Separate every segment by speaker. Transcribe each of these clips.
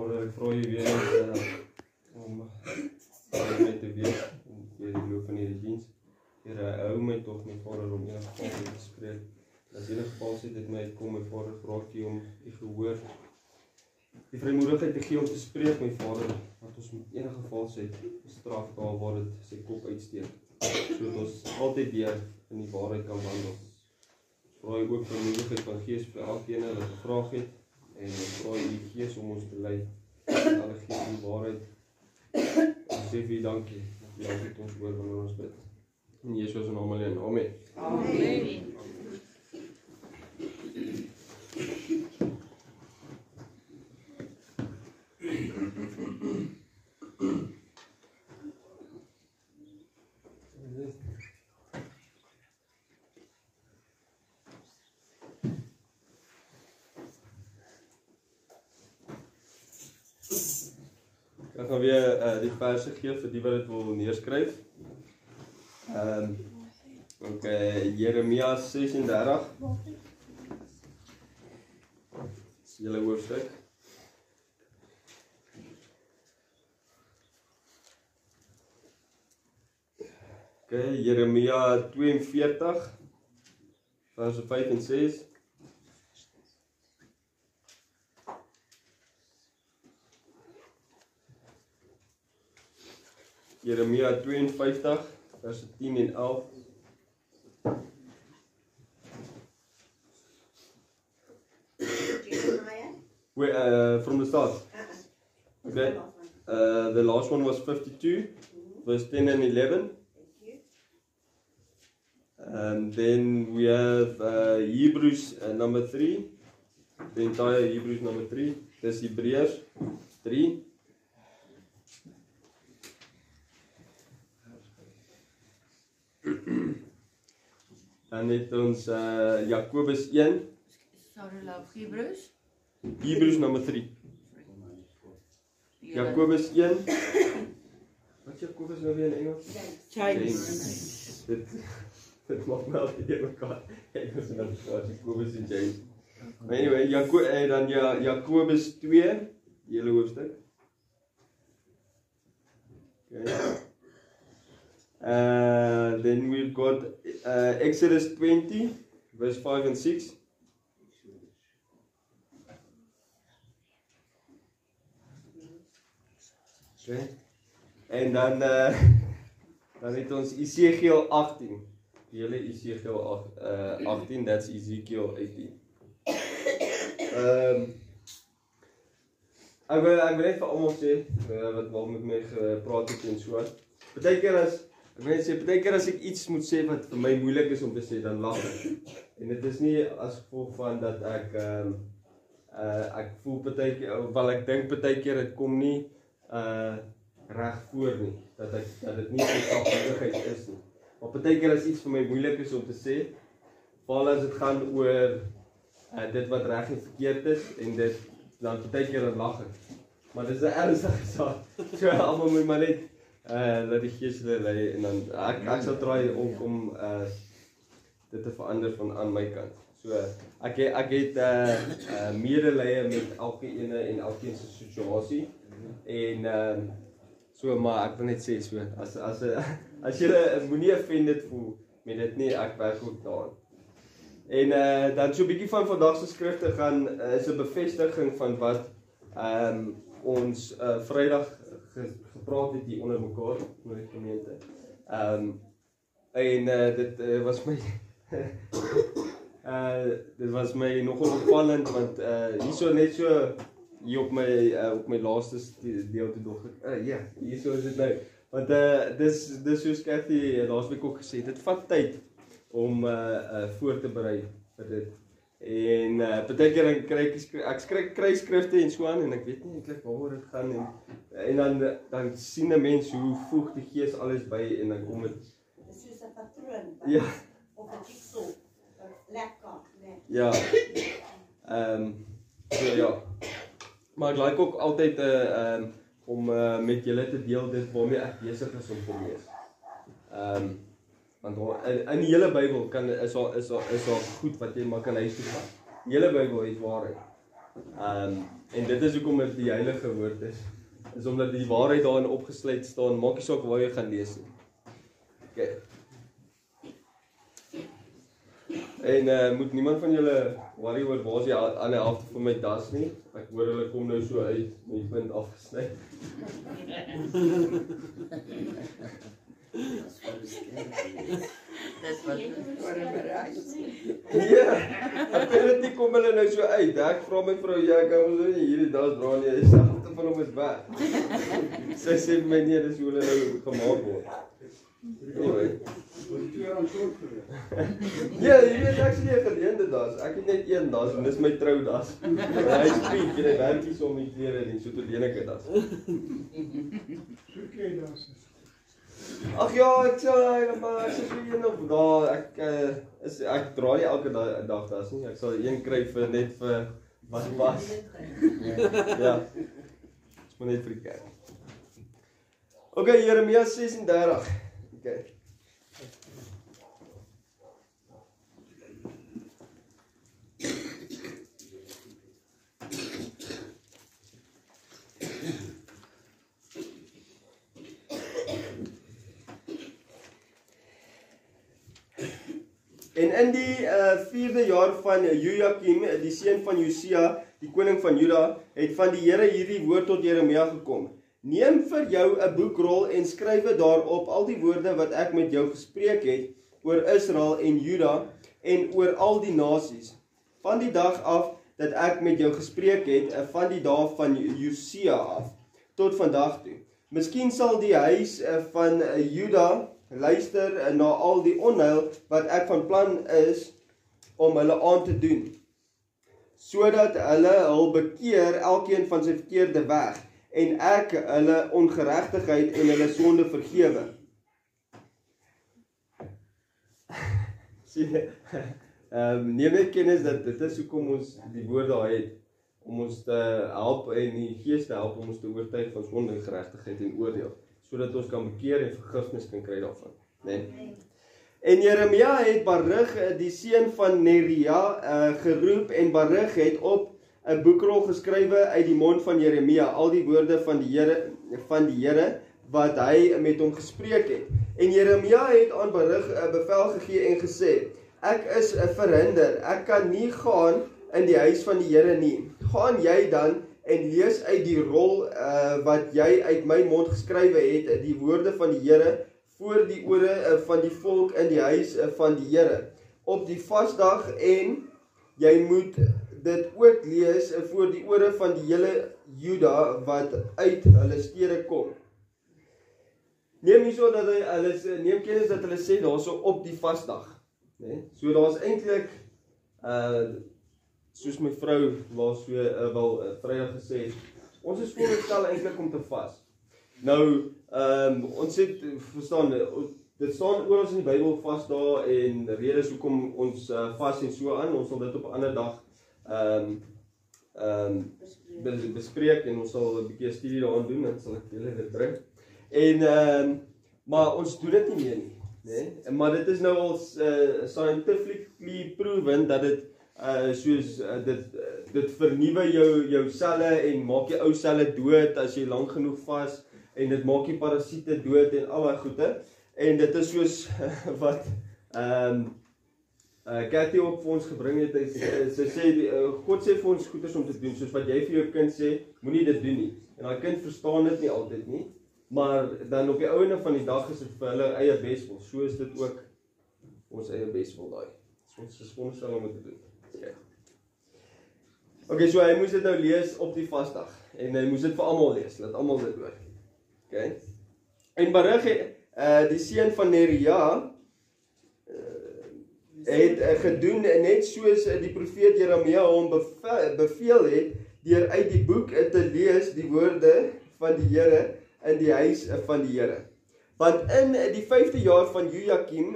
Speaker 1: Vader, ek vra U weer eens om my te wees deur die loop van hierdie diens. Here, hou my tog my Vader om enige geval te spreek. As enige geval sê dit my uitkom, my Vader, vra ek U om U gehoor, die vrymoedigheid te gee om te spreek, my Vader, wat ons met enige geval sê, straf daar waar dit sy kop uitsteek, sodat ons altyd weer in die waarheid kan wandel. Vra U ook vrymoedigheid van Gees vir elkeen wat 'n vraag het, en vra U Gees om ons te lei, alle Gees in die waarheid. Ons sê vir U dankie, dat U altyd ons hoor wanneer ons bid. In Jezus se naam alleen. Amen.
Speaker 2: Amen.
Speaker 1: Ek gaan weer die verse gee vir die wat dit wil neerskryf. Jeremia 36. Dis julle hoofstuk. Jeremia 42 verse 5 en 6. Jeremia 52 verse 10 en 11. From the start. Okay. The last one was 52, verse 10 and 11. And then we have Hebrews number 3. The entire Hebrews number 3. This Hebreërs 3. Dan het ons Jakobus 1.
Speaker 2: Sorry, love, Hebrews.
Speaker 1: Hebrews number 3. Jakobus 1. Wat is Jakobus nou weer in Engels? James. Dit maak my altyd in mekaar. Engels en Jakobus en James. Maar anyway, dan Jakobus 2, die hele hoofstuk. Okay. Then we've got Exodus 20, verse 5 and 6. Okay. En dan het ons Esegiel 18. Die hele Esegiel 18, that's Ezekiel 18. Ek wil net vir almal sê, wat wel met my gepraat het en so. Partykeer as ek iets moet sê wat vir my moeilik is om te sê, dan lag ek. En dit is nie as gevolg van dat ek voel partykeer, wel ek dink partykeer dit kom nie reg voor nie, dat dit nie selfmoedigheid is nie. Maar partykeer as iets vir my moeilik is om te sê, veral as dit gaan oor dit wat reg en verkeerd is, en dit dan partykeer dan lag ek. Maar dit is 'n ernstige saak. So almal moet maar net laat die Gees hulle lei, en dan ek sal try om dit te verander van aan my kant. So ek het medelee met elkeen en elkeen se situasie. En so, maar ek wil net sê so, as jy moenie offended voel met dit nie, ek werk ook daaraan. En dan so 'n bietjie van vandag se skrifte is 'n bevestiging van wat ons Vrydag gepraat het hier onder mekaar met die gemeente. Dit was my dit was my nogal opvallend, want hierso net so hier op my laaste deel toe dog ek, ja, hierso is dit nou. Want dis soos Cathy laasweek ook gesê, dit vat tyd om voor te berei vir dit. En partykeer dan kry skrifte en so aan, en ek weet nie eintlik waaroor dit gaan, en dan sien 'n mens hoe voeg die Gees alles by, en dan kom dit.
Speaker 3: Dit is soos 'n patroon.
Speaker 1: Ja.
Speaker 3: Of 'n jigsaw. Lekker, né?
Speaker 1: Ja. So ja. Maar ek like ook altyd om met julle te deel dit waarmee ek besig is om te lees. Want in die hele Bybel is daar goed wat jy maar kan huis toe vat. Die hele Bybel het waarheid. En dit is hoekom dit die heilige woord is omdat die waarheid daarin opgesluit staan, maak nie saak waar jy gaan lees nie. Okay. En moet niemand van julle worry oor waar is die ander helfte van my das nie. Ek hoor hulle kom nou so uit met die punt afgesny.
Speaker 2: Dis wat
Speaker 1: Ja, apparently kom hulle nou so uit. Ek vra my vrou, ja, ek hou so nie hierdie das dra nie. Die helfte van hom is weg. Sy sê vir my nee, dis hoe hulle nou gemaak word. Anyway. Ja, jy weet ek sê 'n geleende das. Ek het net een das en dis my troudas. Hy is vriend en hy werk nie so om die klere nie, so toe leen ek 'n das.
Speaker 4: Soek jy das?
Speaker 1: Ag ja, ek sê maar ek sê vir een of daar ek dra nie elke dag das nie. Ek sal een kry vir net vir wat was. Ja. Dis maar net vir die kerk. Okay, Jeremia 36. Okay. En in die 4de jaar van Jojakim, die seun van Josia, die koning van Juda, het van die Here hierdie woord tot Jeremia gekom. Neem vir jou 'n boekrol en skryf daarop al die woorde wat ek met jou gespreek het oor Israel en Juda en oor al die nasies. Van die dag af dat ek met jou gespreek het, van die dag van Josia af, tot vandag toe. Miskien sal die huis van Juda luister na al die onheil wat ek van plan is om hulle aan te doen, sodat hulle hul bekeer elkeen van sy verkeerde weg, en ek hulle ongeregtigheid en hulle sonde vergewe. Neem net kennis dat dit is hoekom ons die woord daar het, om ons te help en die Gees te help om ons te oortuig van sonde, geregtigheid en oordeel, sodat ons kan bekeer en vergifnis kan kry daarvan. Nee. En Jeremia het Baruch, die seun van Neria, geroep, en Baruch het op 'n boekrol geskrywe uit die mond van Jeremia, al die woorde van die Here wat hy met hom gespreek het. En Jeremia het aan Baruch 'n bevel gegee en gesê: Ek is verhinder, ek kan nie gaan in die huis van die Here nie. Gaan jy dan en lees uit die rol wat jy uit my mond geskrywe het, die woorde van die Here voor die ore van die volk in die huis van die Here op die vasdag, en jy moet dit ook lees voor die ore van die hele Juda wat uit hulle stede kom. Neem hierso dat neem kennis dat hulle sê daarso op die vasdag, nee? So daar's eintlik soos my vrou was wel Vrydag gesê het, ons is voorgestel eintlik om te vas. Nou, ons het verstaan, dit staan oor ons in die Bybel vas daar en redes hoekom ons vas en so aan. Ons sal dit op 'n ander dag bespreek en ons sal 'n bietjie studie daaraan doen, dan sal ek julle dit bring. En maar ons doen dit nie meer nie, né? Maar dit is nou al scientifically proven dat dit soos dit vernuwe jou selle en maak jou ou selle dood as jy lank genoeg vas, en dit maak die parasiete dood en al daai goede. En dit is soos wat Cathy ook vir ons gebring het. Sy sê God sê vir ons goeders om te doen, soos wat jy vir jou kind sê, moenie dit doen nie. En daai kind verstaan dit nie altyd nie, maar dan op die einde van die dag is dit vir hulle eie beswil. So is dit ook ons eie beswil daai. Ons is veronderstel om dit te doen. Okay, so hy moes dit nou lees op die vasdag, en hy moes dit vir almal lees, laat almal dit hoor. Okay. En Baruch die seun van Neria het gedoen net soos die profeet Jeremia hom beveel het, deur uit die boek te lees die woorde van die Here in die huis van die Here. Want in die 5de jaar van Jojakim,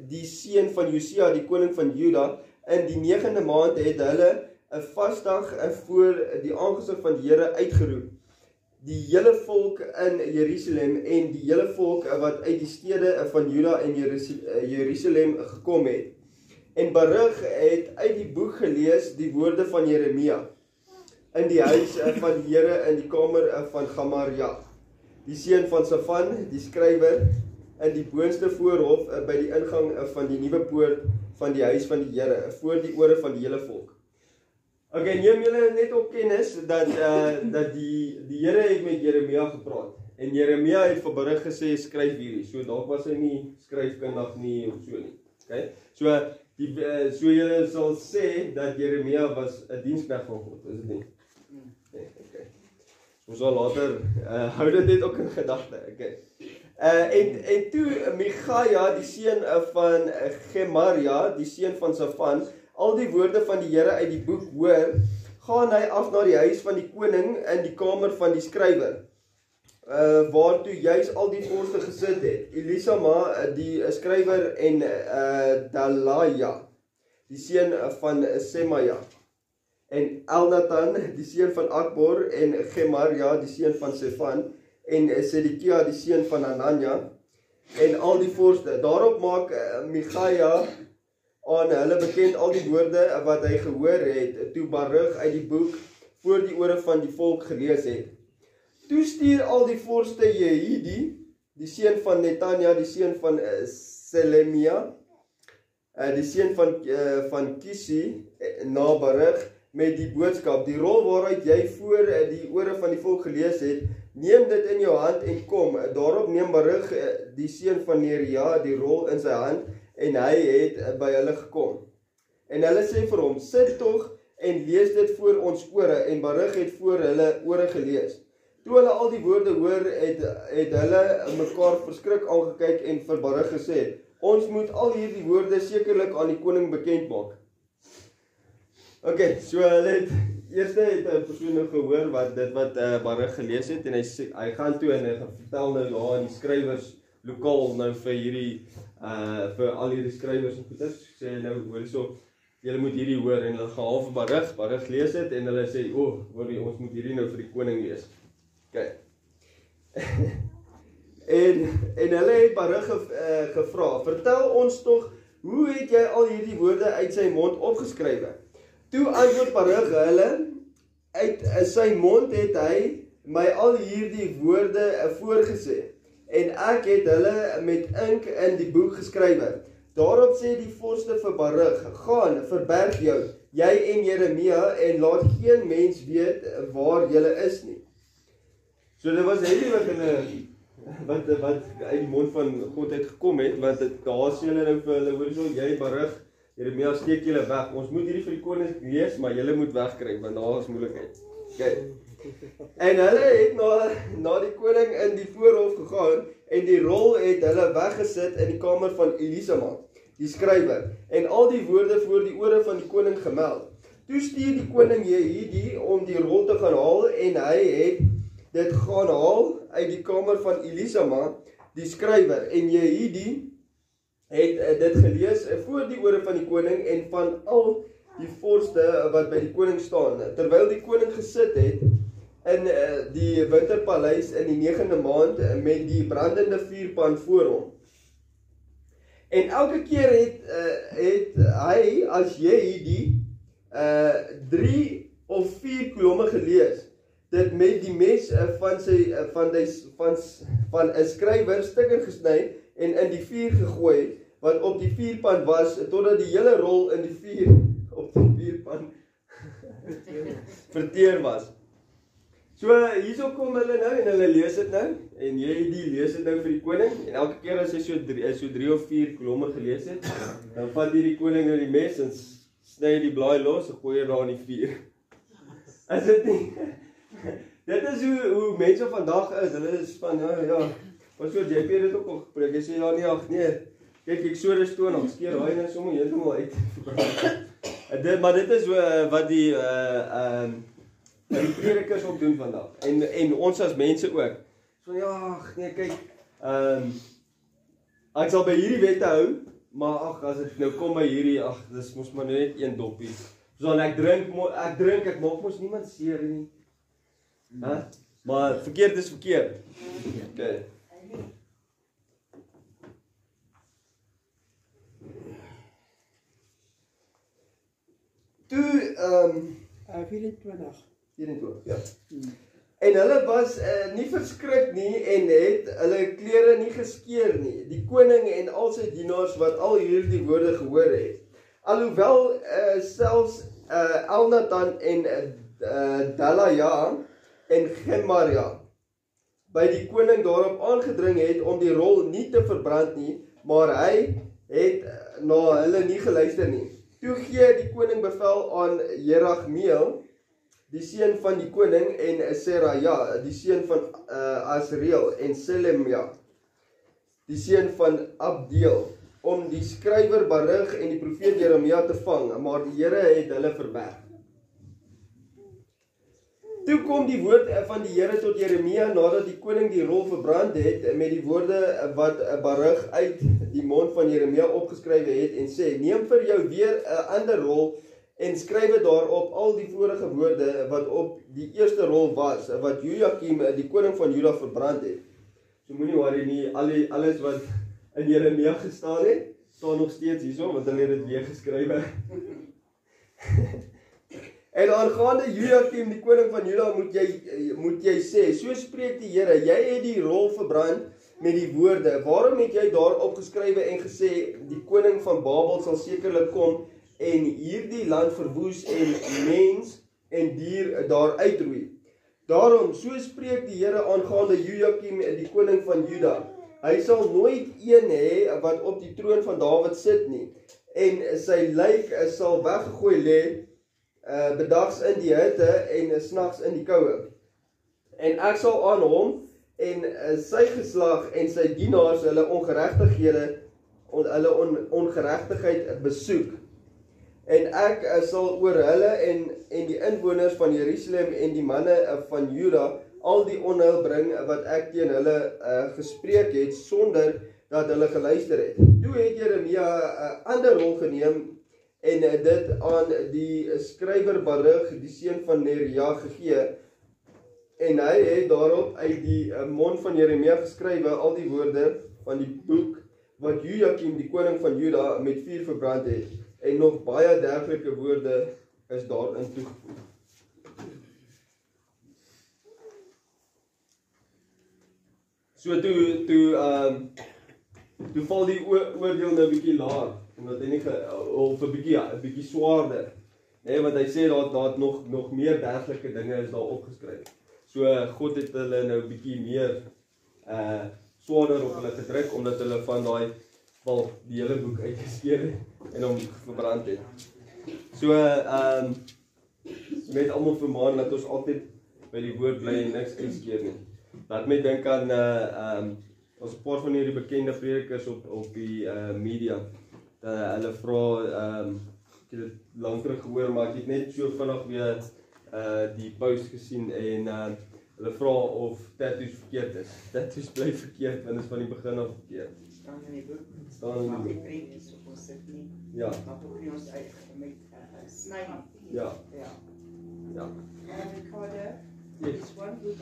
Speaker 1: die seun van Josia, die koning van Juda, in die 9de maand het hulle 'n vasdag voor die aangesig van die Here uitgeroep. Die hele volk in Jerusalem en die hele volk wat uit die stede van Juda en Jerusalem gekom het. En Baruch het uit die boek gelees die woorde van Jeremia. in die huis van die Here in die kamer van Gamaria, die seun van Safan, die skrywer, in die boonste voorhof by die ingang van die nuwe poort van die huis van die Here, voor die ore van die hele volk. Okay, neem julle net op kennis dat die Here het met Jeremia gepraat. En Jeremia het vir berig gesê, skryf hierdie. So dalk was hy nie skryfkundig nie of so nie. Okay? So julle sal sê dat Jeremia was 'n diensknegt van God, is dit nie? Nee, okay. Ons sal later hou dit net ook in gedagte. Okay. En toe Michaja, die seun van Gemaria, die seun van Safan, al die woorde van die Here uit die boek hoor, gaan hy af na die huis van die koning in die kamer van die skrywer, waartoe juis al die vorste gesit het. Elisama, die skrywer, en Dalaja, die seun van Semaja, en Elnathan, die seun van Akbor, en Gemaria, die seun van Sefan, en Sedekia, die seun van Hanania, en al die vorste. Daarop maak Michaja aan hulle bekend al die woorde wat hy gehoor het, toe Baruch uit die boek voor die ore van die volk gelees het. Toe stuur al die vorste Jehudi, die seun van Netanja, die seun van Selemia, die seun van Kisi, na Baruch, met die boodskap, die rol waaruit jy voor die ore van die volk gelees het, neem dit in jou hand en kom. Daarop neem Baruch, die seun van Neria, die rol in sy hand, en hy het by hulle gekom. En hulle sê vir hom, sit tog en lees dit voor ons ore, en Baruch het voor hulle ore gelees. Toe hulle al die woorde hoor, het hulle mekaar verskrik aangekyk en vir Baruch gesê, ons moet al hierdie woorde sekerlik aan die koning bekend maak. Okay, so hulle het, eerste het 'n persoon nou gehoor wat Baruch gelees het, en hy gaan toe en hy gaan vertel nou daar aan die skrywers lokaal nou vir hierdie, vir al hierdie skrywers en goeders, sê nou, hoor so, julle moet hierdie hoor, en hulle gaan vir Baruch lees het, en hulle sê, ons moet hierdie nou vir die koning lees. Okay. en hulle het Baruch gevra, vertel ons tog, hoe het jy al hierdie woorde uit sy mond opgeskrywe? Toe antwoord Baruch hulle, uit sy mond het hy my al hierdie woorde voorgesê, en ek het hulle met ink in die boek geskrywe. Daarop sê die vorste vir Baruch, gaan, verberg jou, jy en Jeremia, en laat geen mens weet waar julle is nie. So dit was heeltemal wat uit die mond van God uit gekom het, want daar sê hulle nou vir hulle, hoor so, jy Baruch, Jeremia, steek julle weg. Ons moet hierdie vir die koning lees, maar julle moet wegkry, want daar is moeilikheid. Okay. En hulle het na die koning in die voorhof gegaan, en die rol het hulle weggesit in die kamer van Elisama, die skrywer, en al die woorde voor die ore van die koning gemeld. Toe stuur die koning Jehudi om die rol te gaan haal, en hy het dit gaan haal uit die kamer van Elisama, die skrywer, en Jehudi het dit gelees voor die ore van die koning en van al die vorste wat by die koning staan, terwyl die koning gesit het in die winterpaleis in die 9de maand met die brandende vuurpan voor hom. En elke keer het hy as Jehudi 3 of 4 kolomme gelees, dit met die mes van 'n skrywer stukken gesny en in die vuur gegooi, wat op die vuurpan was, totdat die hele rol in die vuur op die vuurpan verteer was. So hierso kom hulle nou en hulle lees dit nou, en jy lees dit nou vir die koning, en elke keer as hy so 3 of 4 kolomme gelees het, dan vat die koning nou die mes en sny die blaai los en gooi daar in die vuur. Is dit nie? Dit is hoe mense vandag is, hulle is van, wat so JP het ook al gepreek, jy sê nee, kyk, Exodus 20, skeer hy nou sommer heeltemal uit. Maar dit is wat die predikers ook doen vandag, en ons as mense ook. So kyk, ek sal by hierdie wette hou, maar as dit nou kom by hierdie, dis mos maar net een doppie. So ek drink, ek maak mos niemand seer nie. Maar verkeerd is verkeerd. Okay. Toe,
Speaker 4: 24.
Speaker 1: 24, ja. En hulle was nie verskrik nie en het hulle klere nie geskeur nie. Die koning en al sy dienaars wat al hierdie woorde gehoor het. Alhoewel selfs Elnathan en Delaja en Gemaria by die koning daarop aangedring het om die rol nie te verbrand nie, maar hy het na hulle nie geluister nie. Toe gee die koning bevel aan Jeragmeel, die seun van die koning, en Seraja, die seun van Asriel, en Selemia, die seun van Abdeel, om die skrywer Baruch en die profeet Jeremia te vang, maar die Here het hulle verberg. Toe kom die woord van die Here tot Jeremia nadat die koning die rol verbrand het met die woorde wat Baruch uit die mond van Jeremia opgeskrywe het en sê: neem vir jou weer 'n ander rol en skryf daarop al die vorige woorde wat op die eerste rol was wat Jojakim die koning van Juda verbrand het. So moenie worry nie, alles wat in Jeremia gestaan het, staan nog steeds hierso want hulle het dit weer geskrywe. En aangaande Jojakim die koning van Juda moet jy sê, so spreek die Here, jy het die rol verbrand met die woorde. Waarom het jy daarop geskrywe en gesê die koning van Babel sal sekerlik kom en hierdie land verwoes en mens en dier daar uitroei? Daarom, so spreek die Here aangaande Jojakim die koning van Juda. Hy sal nooit een hê wat op die troon van Dawid sit nie, en sy lijk sal weggegooi lê, bedags in die hitte en snags in die koue. En ek sal aan hom en sy geslag en sy dienaars hulle ongeregtigheid besoek. En ek sal oor hulle en die inwoners van Jerusalem en die manne van Juda al die onheil bring wat ek teen hulle gespreek het sonder dat hulle geluister het. Toe het Jeremia 'n ander rol geneem en dit aan die skrywer Baruch, die seun van Neria, gegee. En hy het daarop uit die mond van Jeremia geskrywe al die woorde van die boek wat Jojakim die koning van Juda met vuur verbrand het. En nog baie dergelike woorde is daarin toegevoeg. So toe val die oordeel nou 'n bietjie laag, omdat hy nie of 'n bietjie swaarder. Nee, want hy sê daar nog meer dergelike dinge is daar opgeskryf. So God het hulle nou 'n bietjie meer swaarder op hulle gedruk omdat hulle van daai die hele boek uitgeskeur het en hom verbrand het. So met almal vermaan dat ons altyd by die woord bly en niks uitskeer nie. Laat my dink aan ons 'n paar van hierdie bekende predikers op die media. Hulle vra ek het dit lank terug gehoor, maar ek het net so vinnig weer die post gesien en hulle vra of tattoos verkeerd is. Tattoos bly verkeerd want dit is van die begin af verkeerd.
Speaker 4: Staan in die boek.
Speaker 1: Staan in die boek.
Speaker 4: Die prentjies op ons sit nie.
Speaker 1: Ja.
Speaker 4: Maar ook nie ons uit met sny.
Speaker 1: Ja.
Speaker 4: Ja.
Speaker 1: Ja.
Speaker 4: Ricardo,
Speaker 1: Yes.
Speaker 4: there's one book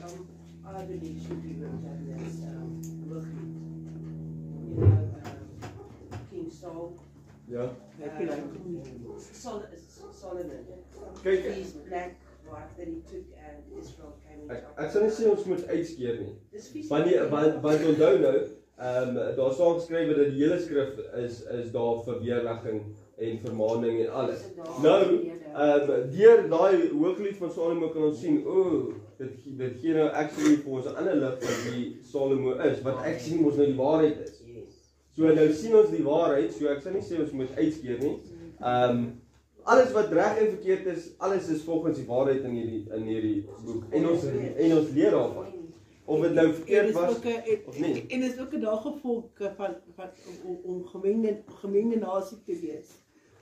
Speaker 4: I believe should be looked at as Wilfried. You know, King Saul.
Speaker 1: Ja.
Speaker 4: Solomon.
Speaker 1: Kyk,
Speaker 4: His black wife that he took and Israel came into.
Speaker 1: ek sal nie sê ons moet uitskeer nie.
Speaker 4: Dis vies.
Speaker 1: Want onthou nou, daar staan geskrywe dat die hele skrif is daar vir weerlegging en vermaaning en alles. Nou, deur daai Hooglied van Salomo kan ons sien, dit gee nou actually vir ons 'n ander lig van wie Salomo is, wat ek sien mos nou die waarheid is. So nou sien ons die waarheid, so ek sal nie sê ons moet uitskeer nie. Alles wat reg en verkeerd is, alles is volgens die waarheid in hierdie boek. En ons leer daarvan. Of dit nou verkeerd was of nie.
Speaker 5: En is ook 'n nagevolg van om gemengde nasie te wees.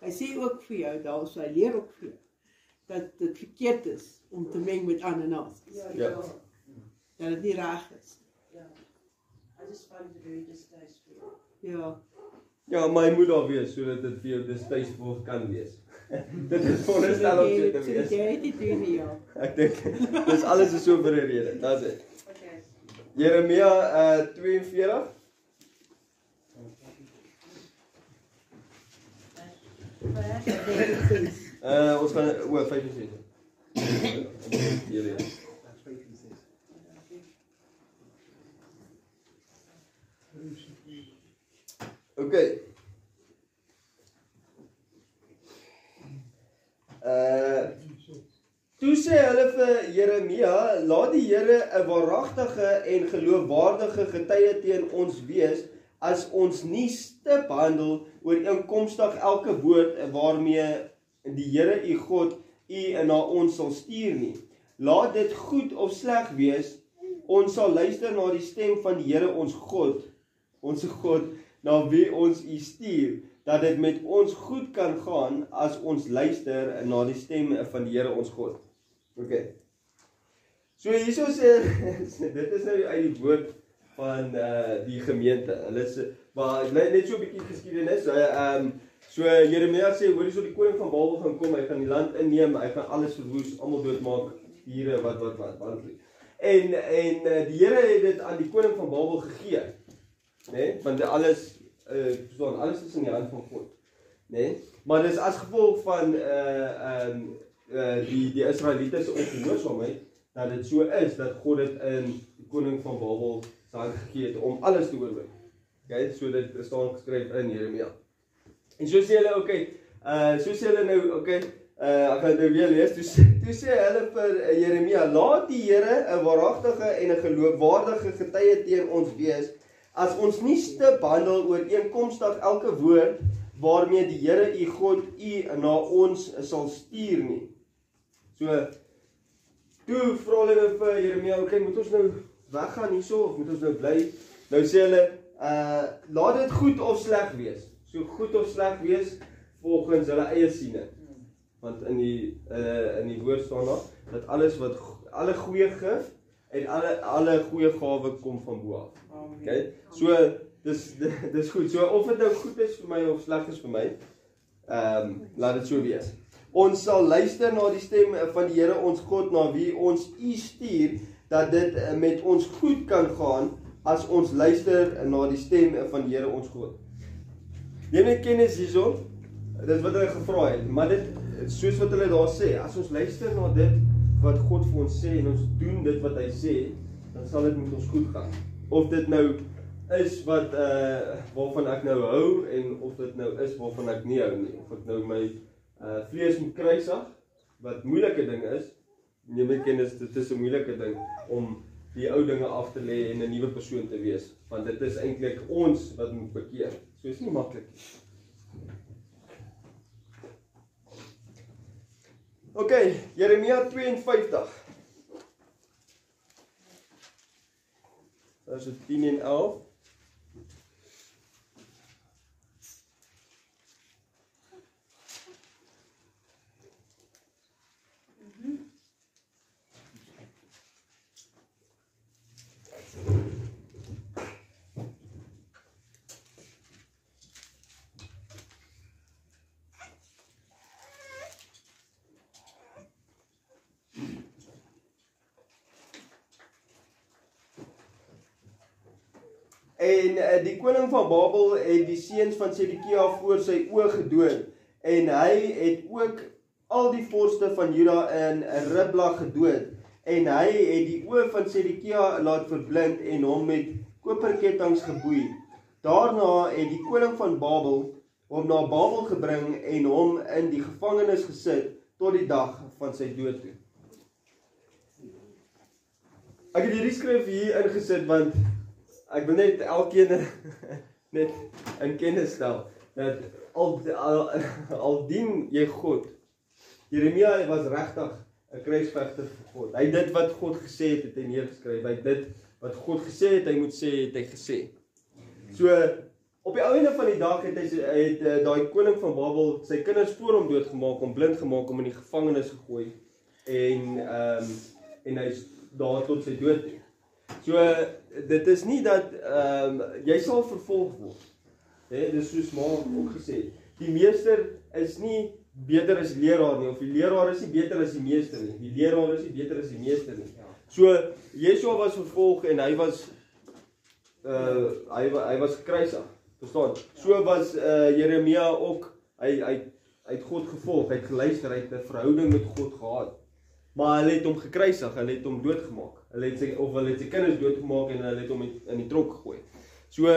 Speaker 5: Hy sê ook vir jou daar, so hy leer ook vir jou dat dit verkeerd is om te meng met ander nasies.
Speaker 1: Ja.
Speaker 5: Dat dit nie reg is.
Speaker 4: I just find it very distasteful.
Speaker 5: Ja.
Speaker 1: Ja, maar hy moet daar wees sodat dit vir jou distasteful kan wees. Dit is veronderstel om so te wees.
Speaker 5: Jy dit doen nie, ja.
Speaker 1: Ek dink dis alles is so vir 'n rede. Dis dit.
Speaker 4: Okay.
Speaker 1: Jeremia 42. Ons gaan 65. Okay. Toe sê hulle vir Jeremia, laat die Here 'n waaragtige en geloofwaardige getuie teen ons wees, as ons nie stip handel ooreenkomstig elke woord waarmee die Here u God u na ons sal stuur nie. Laat dit goed of sleg wees, ons sal luister na die stem van die Here ons God, na wie ons u stuur, dat dit met ons goed kan gaan as ons luister na die stem van die Here ons God. Okay. So hierso sê, dit is nou uit die woord van die gemeente. Hulle sê, maar net so 'n bietjie geskiedenis. So Jeremia sê, hoor hierso die koning van Babel gaan kom, hy gaan die land inneem, hy gaan alles verwoes, almal doodmaak, diere, wat. En die Here het dit aan die koning van Babel gegee. Nee, want alles is in die hand van God. Nee, maar dis as gevolg van die Israeliete se ongehoorsaamheid dat dit so is dat God dit in die koning van Babel se hand gegee het om alles te oorwin. Okay, so dit staan geskryf in Jeremia. En so sê hulle, ek gaan dit weer lees. Toe sê hulle vir Jeremia, laat die Here 'n waaragtige en 'n geloofwaardige getuie teen ons wees, as ons nie stip handel ooreenkomstig elke woord waarmee die Here u God u na ons sal stuur nie. So, toe vra hulle vir Jeremia, okay, moet ons nou weggaan hierso, of moet ons nou bly? Nou sê hulle, laat dit goed of sleg wees. So goed of sleg wees, volgens hulle eie siene. Want in die woord staan daar, dat alle goeie gif, en alle goeie gawe kom van bo af. Okay? So, dis goed. So, of dit nou goed is vir my, of sleg is vir my, laat dit so wees. Ons sal luister na die stem van die Here ons God, na wie ons u stuur, dat dit met ons goed kan gaan, as ons luister na die stem van die Here ons God. Neem net kennis hierso, dit wat hulle gevra het, maar dit, soos wat hulle daar sê, as ons luister na dit wat God vir ons sê, en ons doen dit wat hy sê, dan sal dit met ons goed gaan. Of dit nou is wat, waarvan ek nou hou, en of dit nou is waarvan ek nie hou nie, of ek nou my vlees moet kruisig, wat moeilike ding is, neem net kennis, dit is 'n moeilike ding, om die ou dinge af te lê en 'n nuwe persoon te wees, want dit is eintlik ons wat moet bekeer, so is nie maklik. Okay, Jeremia 52. Vers 10 en 11. En die koning van Babel het die seuns van Sedekia voor sy oë gedood, en hy het ook al die vorste van Juda in Ribla gedood, en hy het die oë van Sedekia laat verblind en hom met koperkettinge geboei. Daarna het die koning van Babel hom na Babel gebring en hom in die gevangenis gesit tot die dag van sy dood toe. Ek het hierdie skrif hier ingesit want ek wil net elkeen net in kennis stel, dat al dien jy God, Jeremia was regtig 'n kruisvegter vir God. Hy het dit wat God gesê het, het hy neergeskryf. Hy het dit wat God gesê het, hy moet sê, het hy gesê. So, op die einde van die dag het daai koning van Babel sy kinders voor hom doodgemaak, hom blind gemaak, hom in die gevangenis gegooi, en hy is daar tot sy dood toe. So, dit is nie dat jy sal vervolg word. Dit is soos maar ook gesê. Die meester is nie beter as leraar nie, of die leraar is nie beter as die meester nie. Die leraar is nie beter as die meester nie. So, Yeshua was vervolg en hy was gekruisig. Verstaan? So was Jeremia ook, hy het God gevolg, hy het geluister, hy het 'n verhouding met God gehad. Maar hulle het hom gekruisig, hulle het hom doodgemaak. Hulle het sy kinders doodgemaak en hulle het hom in die tronk gegooi. So,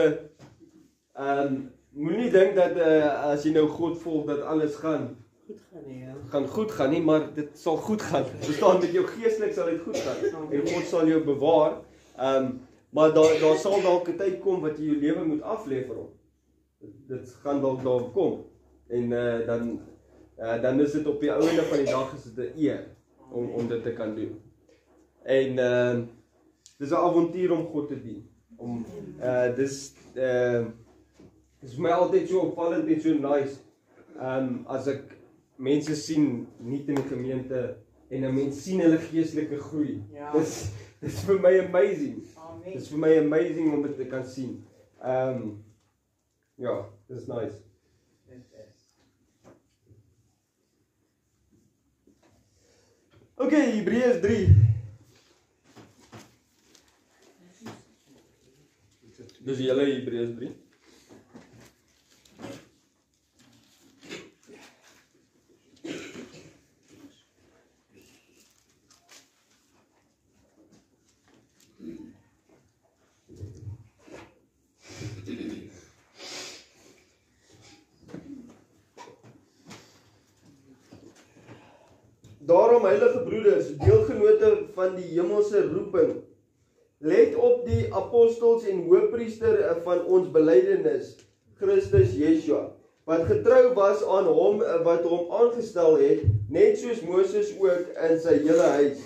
Speaker 1: moenie dink dat as jy nou God volg dat alles gaan goed gaan nie, maar dit sal goed gaan. Verstaan, met jou geestelik sal dit goed gaan. En God sal jou bewaar. Maar daar sal dalk 'n tyd kom wat jy jou lewe moet aflê vir hom. Dit gaan dalk daar kom. En dan is dit op die einde van die dag is dit 'n eer om dit te kan doen. En dis 'n avontuur om God te dien. Dis vir my altyd so opvallend en so nice. As ek mense sien nie in die gemeente en 'n mens sien hulle geestelike groei.
Speaker 4: Ja.
Speaker 1: Dis vir my amazing.
Speaker 4: Amen.
Speaker 1: Dis vir my amazing om dit te kan sien. Ja, dis nice. Okay, Hebreërs 3. Dis julle Hebreërs 3. Daarom, heilige broeders, deelgenote van die hemelse roeping, let op die apostels en hoëpriester van ons belydenis, Christus Yeshua, wat getrou was aan hom wat hom aangestel het, net soos Moses ook in sy hele huis.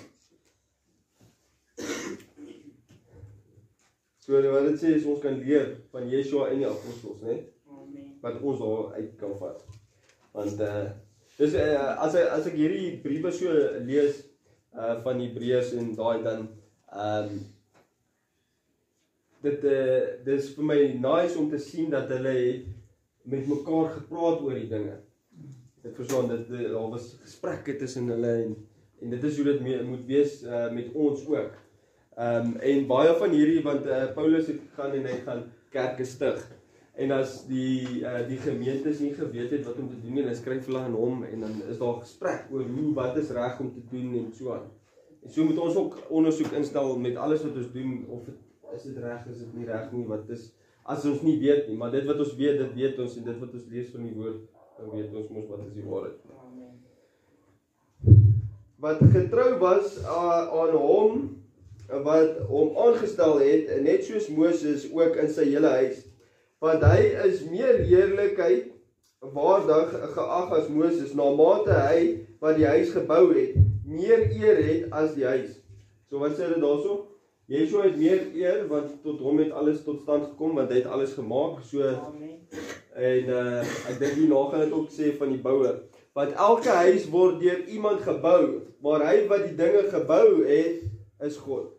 Speaker 1: So wat dit sê is ons kan leer van Yeshua en die apostels, né? Wat ons daar uit kan vat. Want dus as ek hierdie briewe so lees van Hebreërs en daai dan dis vir my nice om te sien dat hulle het met mekaar gepraat oor die dinge. Ek verstaan dat daar was gesprekke tussen hulle en dit is hoe dit moet wees met ons ook. En baie van hierdie, want Paulus het gegaan en hy gaan kerke stig. En as die gemeentes nie geweet het wat om te doen en hy skryf hulle aan hom en dan is daar gesprek oor wat is reg om te doen en so aan. En so moet ons ook ondersoek instel met alles wat ons doen, of is dit reg, is dit nie reg nie, wat is, as ons nie weet nie, maar dit wat ons weet, dit weet ons en dit wat ons lees van die woord, dan weet ons mos wat is die waarheid. Wat getrou was aan hom, wat hom aangestel het, net soos Moses ook in sy hele huis, want hy is meer heerlikheid waardig geag as Moses, na mate hy wat die huis gebou het, meer eer het as die huis. So wat sê dit daarso? Yeshua het meer eer, want tot hom het alles tot stand gekom, want hy het alles gemaak, so, en ek dink hierna gaan dit ook sê van die bouer, want elke huis word deur iemand gebou, maar hy wat die dinge gebou het, is God.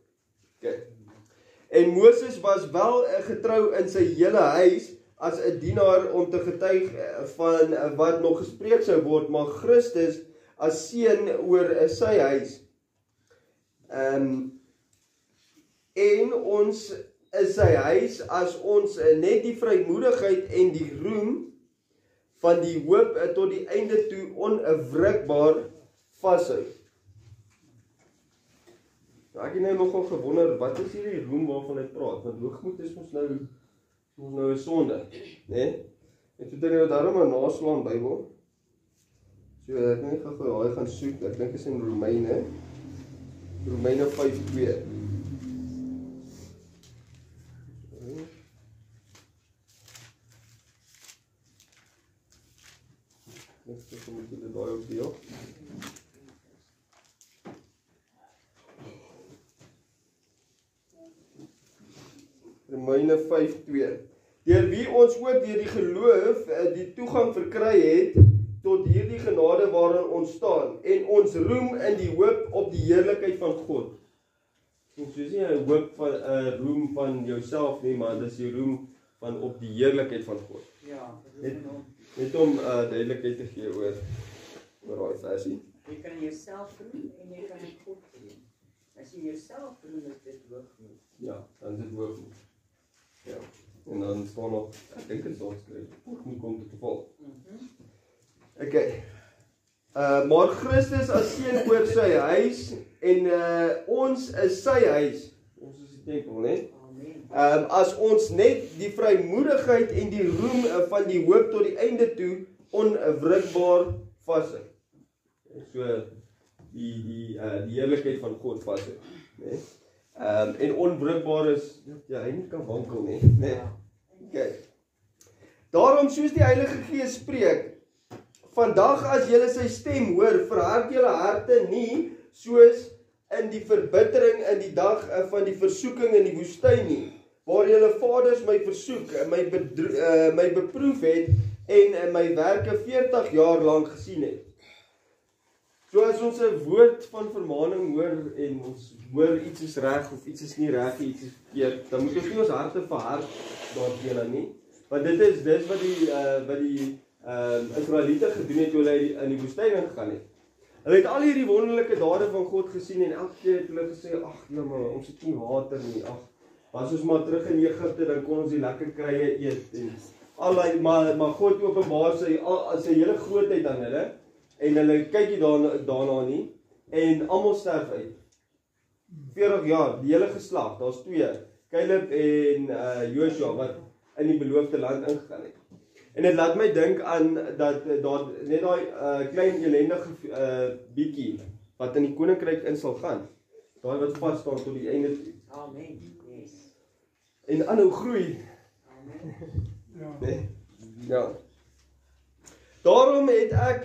Speaker 1: Okay. En Moses was wel getrou in sy hele huis, as 'n dienaar om te getuig van wat nog gespreek sou word, maar Christus as seun oor sy huis. En ons is sy huis as ons net die vrymoedigheid en die roem van die hoop tot die einde toe onwrikbaar vashou. Ek het nou nogal gewonder, wat is hierdie roem waarvan hy praat? Want hoogmoed is ons nou 'n sonde, né? En toe het hy daarom 'n naslaan Bybel. So ek net gou hy gaan soek. Ek dink is in Romeine 5:2. Net moet dit daai ook deel. Romeine 5:2. Deur wie ons ook deur die geloof die toegang verkry het tot hierdie genade waarin ons staan en ons roem in die hoop op die heerlikheid van God. En soos nie 'n hoop van 'n roem van jouself nie, maar dis die roem van op die heerlikheid van God.
Speaker 4: Ja,
Speaker 1: net om duidelikheid te gee oor daai versie.
Speaker 4: jy kan jouself roem en jy kan God roem. As jy jouself roem, is dit hoogmoed.
Speaker 1: Ja, dan is dit hoogmoed. Ja. En dan staan nog, ek dink dit is ons skryf, hoogmoed kom tot geval. Okay. Maar Christus as seun oor sy huis en ons is sy huis. Ons is die tempel, né? As ons net die vrymoedigheid en die roem van die hoop tot die einde toe onwrikbaar vashou. So die heerlikheid van God vashou, né? En onwrikbaar is ja, hy nie kan wankel nie, né? Okay. Daarom soos die Heilige Gees spreek, vandag as julle sy stem hoor, verhard julle harte nie soos in die verbittering in die dag van die versoeking in die woestyn nie, waar julle vaders my versoek, my beproef het en my werke 40 jaar lank gesien het. So as ons 'n woord van vermaning hoor en ons hoor iets is reg of iets is nie reg, iets is verkeerd, dan moet ons nie ons harte verhard daarteenoor nie, want dis wat die Israeliete gedoen het toe hulle in die woestyn ingegaan het. Hulle het al hierdie wonderlike dade van God gesien en elke keer het hulle gesê, ag ja maar, ons het nie water nie, ag, was ons maar terug in Egipte, dan kon ons die lekker krye eet, en maar God openbaar sy hele grootheid aan hulle, en hulle kyk nie daarna nie, en almal sterf uit. 40 jaar, die hele geslag, daar's 2, Caleb en Joshua, wat in die beloofde land ingegaan het. En dit laat my dink aan dat daar net daai klein elendige bietjie wat in die koninkryk in sal gaan. Daai wat vas staan tot die einde toe.
Speaker 4: Amen. Yes.
Speaker 1: En aanhou groei.
Speaker 4: Amen.
Speaker 1: Nee? Ja. Daarom het ek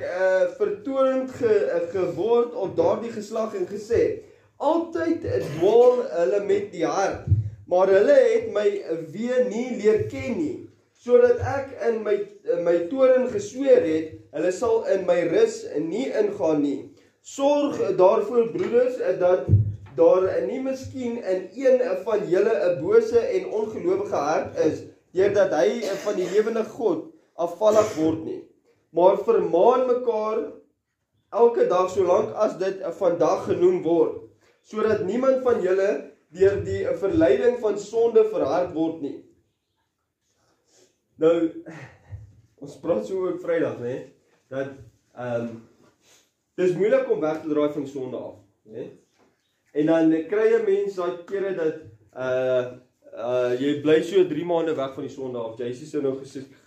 Speaker 1: vertoornd geword op daardie geslag en gesê, altyd dwaal hulle met die hart, maar hulle het my weer nie leer ken nie. Sodat ek in my toren gesweer het, hulle sal in my rus nie ingaan nie. Sorg daarvoor, broeders, dat daar nie miskien in een van julle 'n bose en ongelowige hart is, deurdat hy van die lewende God afvallig word nie. Maar vermaan mekaar elke dag, solank as dit vandag genoem word, sodat niemand van julle deur die verleiding van sonde verhard word nie. Nou, ons praat so ook Vrydag, né? Dat dis moeilik om weg te draai van sonde af, né? En dan kry jy mense daai kere dat jy bly so 3 maande weg van die sonde af. Jy sê nou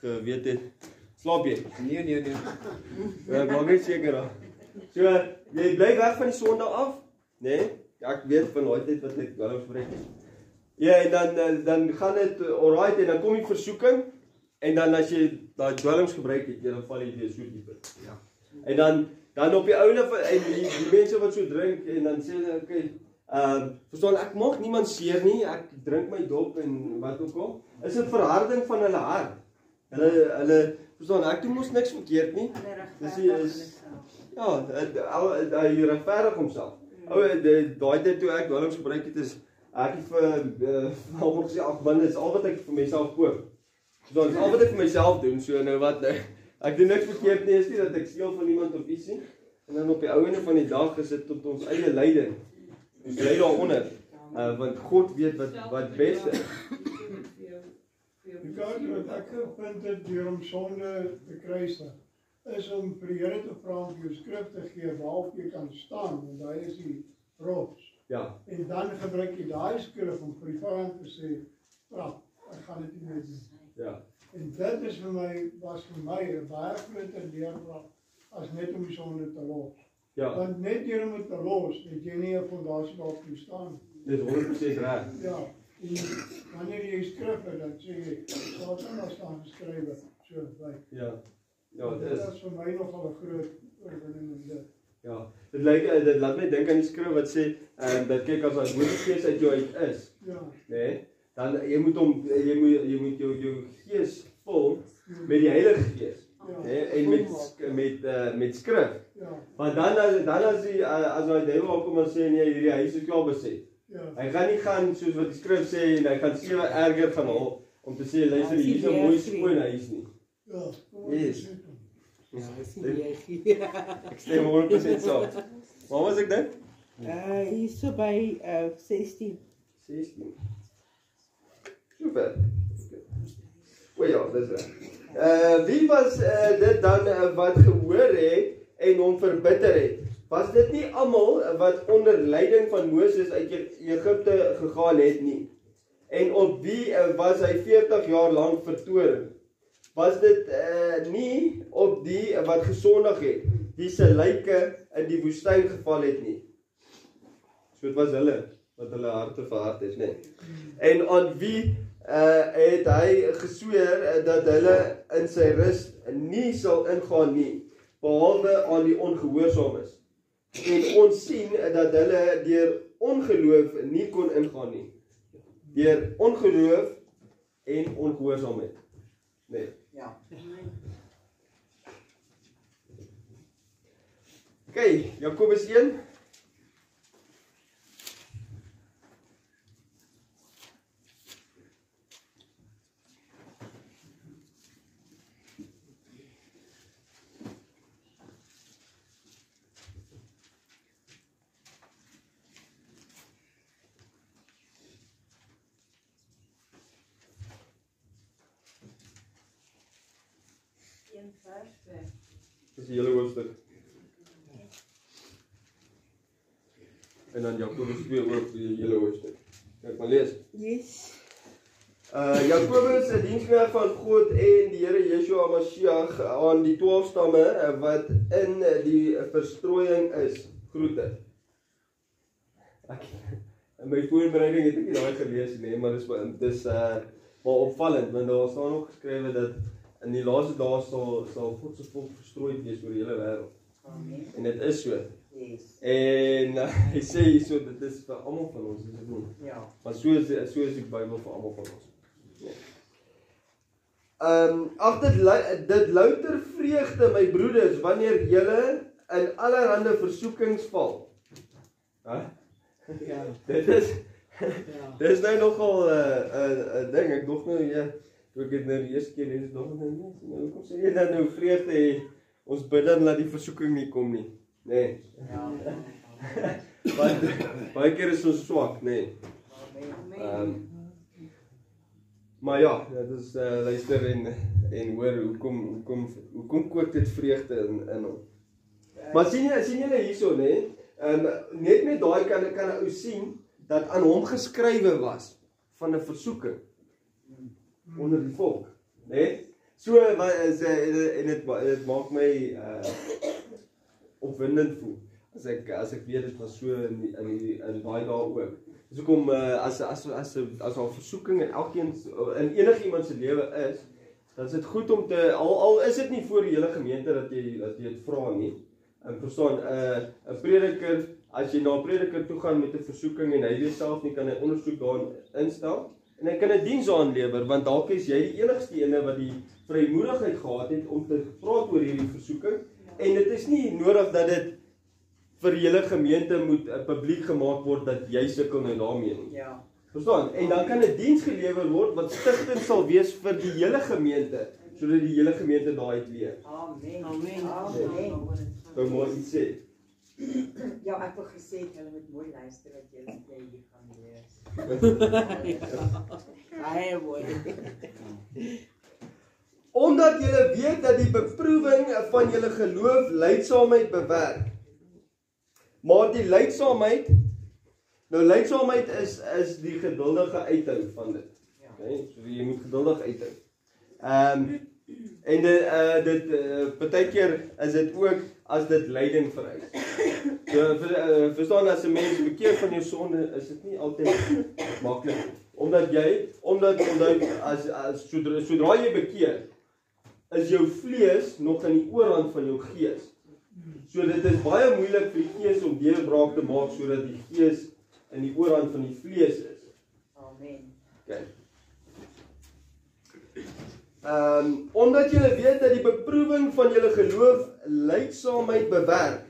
Speaker 1: geweet het, slaap jy? Nee. Ek maak net seker dan. So jy bly weg van die sonde af, né? Ja, ek weet van daai tyd wat ek wel spreek. Ja, en dan gaan dit alright en dan kom die versoeking. En dan as jy daai dwelms gebruik het, dan val jy weer so dieper. Ja. En dan op die ouene en die mense wat so drink en dan sê hulle okay, verstaan ek mag niemand seer nie, ek drink my dop en wat ook al. Is 'n verharding van hulle hart. Hulle verstaan ek doen mos niks verkeerd nie. Dis ja, hy regverdig homself. Daai tyd toe ek dwelms gebruik het is ek het vir almal gesê ag man, dis al wat ek vir myself koop. So dis al wat ek vir myself doen, so nou wat nou. Ek doen niks verkeerd nie, is nie dat ek steel van iemand of iets nie. En dan op die ouene van die dag is dit tot ons eie lyding. Ons ly daaronder, want God weet wat bes is.
Speaker 6: Die kaart wat ek gevind het deur om sonde te kruisig, is om vir die Here te vra om jou skrif te gee waarop jy kan staan, en daai is die rots.
Speaker 1: Ja.
Speaker 6: En dan gebruik jy daai skrif om vir die vyand te sê, "Prap, ek gaan dit nie meer doen."
Speaker 1: Ja.
Speaker 6: En dit is was vir my 'n baie groter deurbraak as net om die sonde te los.
Speaker 1: Ja.
Speaker 6: Want net deur om dit te los, het jy nie 'n fondasie waarop jy staan.
Speaker 1: Dis 100% reg.
Speaker 6: Ja. En wanneer jy skrif het, dan sê jy, Satan daar staan geskrywe, so by.
Speaker 1: Ja. Ja, dit is
Speaker 6: vir my nogal 'n groot oorwinning in dit.
Speaker 1: Ja. Dit laat my dink aan die skrif wat sê dat kyk as daai Heilige Gees uit jou uit is,
Speaker 6: Ja.
Speaker 1: né? Dan jy moet jou gees vul met die Heilige Gees, né? En met skrif.
Speaker 6: Ja.
Speaker 1: Want dan as daai duiwel kom en sê nee, hierdie huis is klaar beset.
Speaker 6: Ja.
Speaker 1: Hy gaan nie gaan soos wat die skrif sê en hy gaan 7 erger gaan haal om te sê luister hier is 'n mooi skoon huis nie.
Speaker 6: Ja.
Speaker 1: Yes.
Speaker 5: Ja, dis
Speaker 1: Ek stem 100% saam. Waar was ek dan?
Speaker 5: hier so by 16.
Speaker 1: 16. Super. O ja, dis reg. Wie was dit dan wat gehoor het en hom verbitter het. Was dit nie almal wat onder leiding van Moses uit Egipte gegaan het nie? En op wie was hy 40 jaar lank vertoorn? Was dit nie op die wat gesondig het, wie se lyke in die woestyn geval het nie? So dit was hulle, wat hulle harte verhard het, nee. En aan wie het hy gesweer dat hulle in sy rus nie sal ingaan nie, behalwe aan die ongehoorsaames. En ons sien dat hulle deur ongeloof nie kon ingaan nie. Deur ongeloof en ongehoorsaamheid. Nee.
Speaker 4: Ja.
Speaker 1: Okay, Jakobus 1. Dis die hele hoofstuk. En dan Jakobus 2 ook die hele hoofstuk. Kyk maar lees.
Speaker 5: Yes.
Speaker 1: Jakobus, 'n diensknegt van God en die Here Yeshua Mashiach aan die 12 stamme wat in die verstrooiing is. Groete. In my voorbereiding het ek nie daai gelees nie, maar dis maar opvallend, want daar staan ook geskrywe dat in die laaste dae sal God se volk verstrooi wees oor die hele wêreld.
Speaker 4: Amen.
Speaker 1: En dit is so.
Speaker 4: Yes.
Speaker 1: En hy sê hierso dit is vir almal van ons, is dit nie?
Speaker 4: Ja.
Speaker 1: Maar so is die Bybel vir almal van ons. Nee. Ag dit louter vreugde my broeders wanneer julle in allerhande versoekings val. Hæ?
Speaker 5: Ja.
Speaker 1: Dit is
Speaker 5: Ja.
Speaker 1: dis nou nogal 'n ding. Ek dog nou toe ek dit nou die eerste keer lees, nog nou hoekom sê jy dan nou vreugde hê? Ons bid dan laat die versoeking nie kom nie. Nee.
Speaker 4: Ja.
Speaker 1: Want baie keer is ons swak, nee.
Speaker 4: Amen.
Speaker 1: Maar ja, dit is luister en hoor hoekom kook dit vreugde in hom. Maar sien julle hierso, nee? Net met daai kan 'n ou sien dat aan hom geskrywe was van 'n versoeking onder die volk, né? So en dit maak my opwindend voel as ek weet dit was so in daai dae ook. Dis hoekom as daar versoeking in elkeen in enigiemand se lewe is, dan is dit goed om te al is dit nie voor die hele gemeente dat jy dit vra nie. En verstaan, 'n prediker, as jy na 'n prediker toe gaan met 'n versoeking en hy weet self nie, kan hy ondersoek daarin instel en hy kan 'n diens aanlewer, want dalk is jy die enigste ene wat die vrymoedigheid gehad het om te praat oor hierdie versoeking en dit is nie nodig dat dit vir die hele gemeente moet publiek gemaak word dat jy sukkel nou daarmee nie.
Speaker 4: Ja.
Speaker 1: Verstaan? En dan kan 'n diens gelewer word wat stigtend sal wees vir die hele gemeente, sodat die hele gemeente daaruit leer.
Speaker 4: Amen.
Speaker 5: Amen.
Speaker 4: Amen.
Speaker 1: Nou maar iets sê.
Speaker 4: Ja, ek wil gesê het hulle moet mooi luister wat jy hier gaan lees.
Speaker 5: Baie mooi.
Speaker 1: Omdat julle weet dat die beproewing van julle geloof lydsaamheid bewerk. Maar die lydsaamheid, nou lydsaamheid is die geduldige uithou van dit. Okay, so jy moet geduldig uithou. En dit partykeer is dit ook as dit lyding vereis. So verstaan as 'n mens bekeer van jou sonde, is dit nie altyd maklik nie. Omdat as sodra jy bekeer, is jou vlees nog in die oorhand van jou gees. So dit is baie moeilik vir die gees om deurbraak te maak sodat die gees in die oorhand van die vlees is.
Speaker 4: Amen.
Speaker 1: Okay. Omdat julle weet dat die beproewing van julle geloof lydsaamheid bewerk,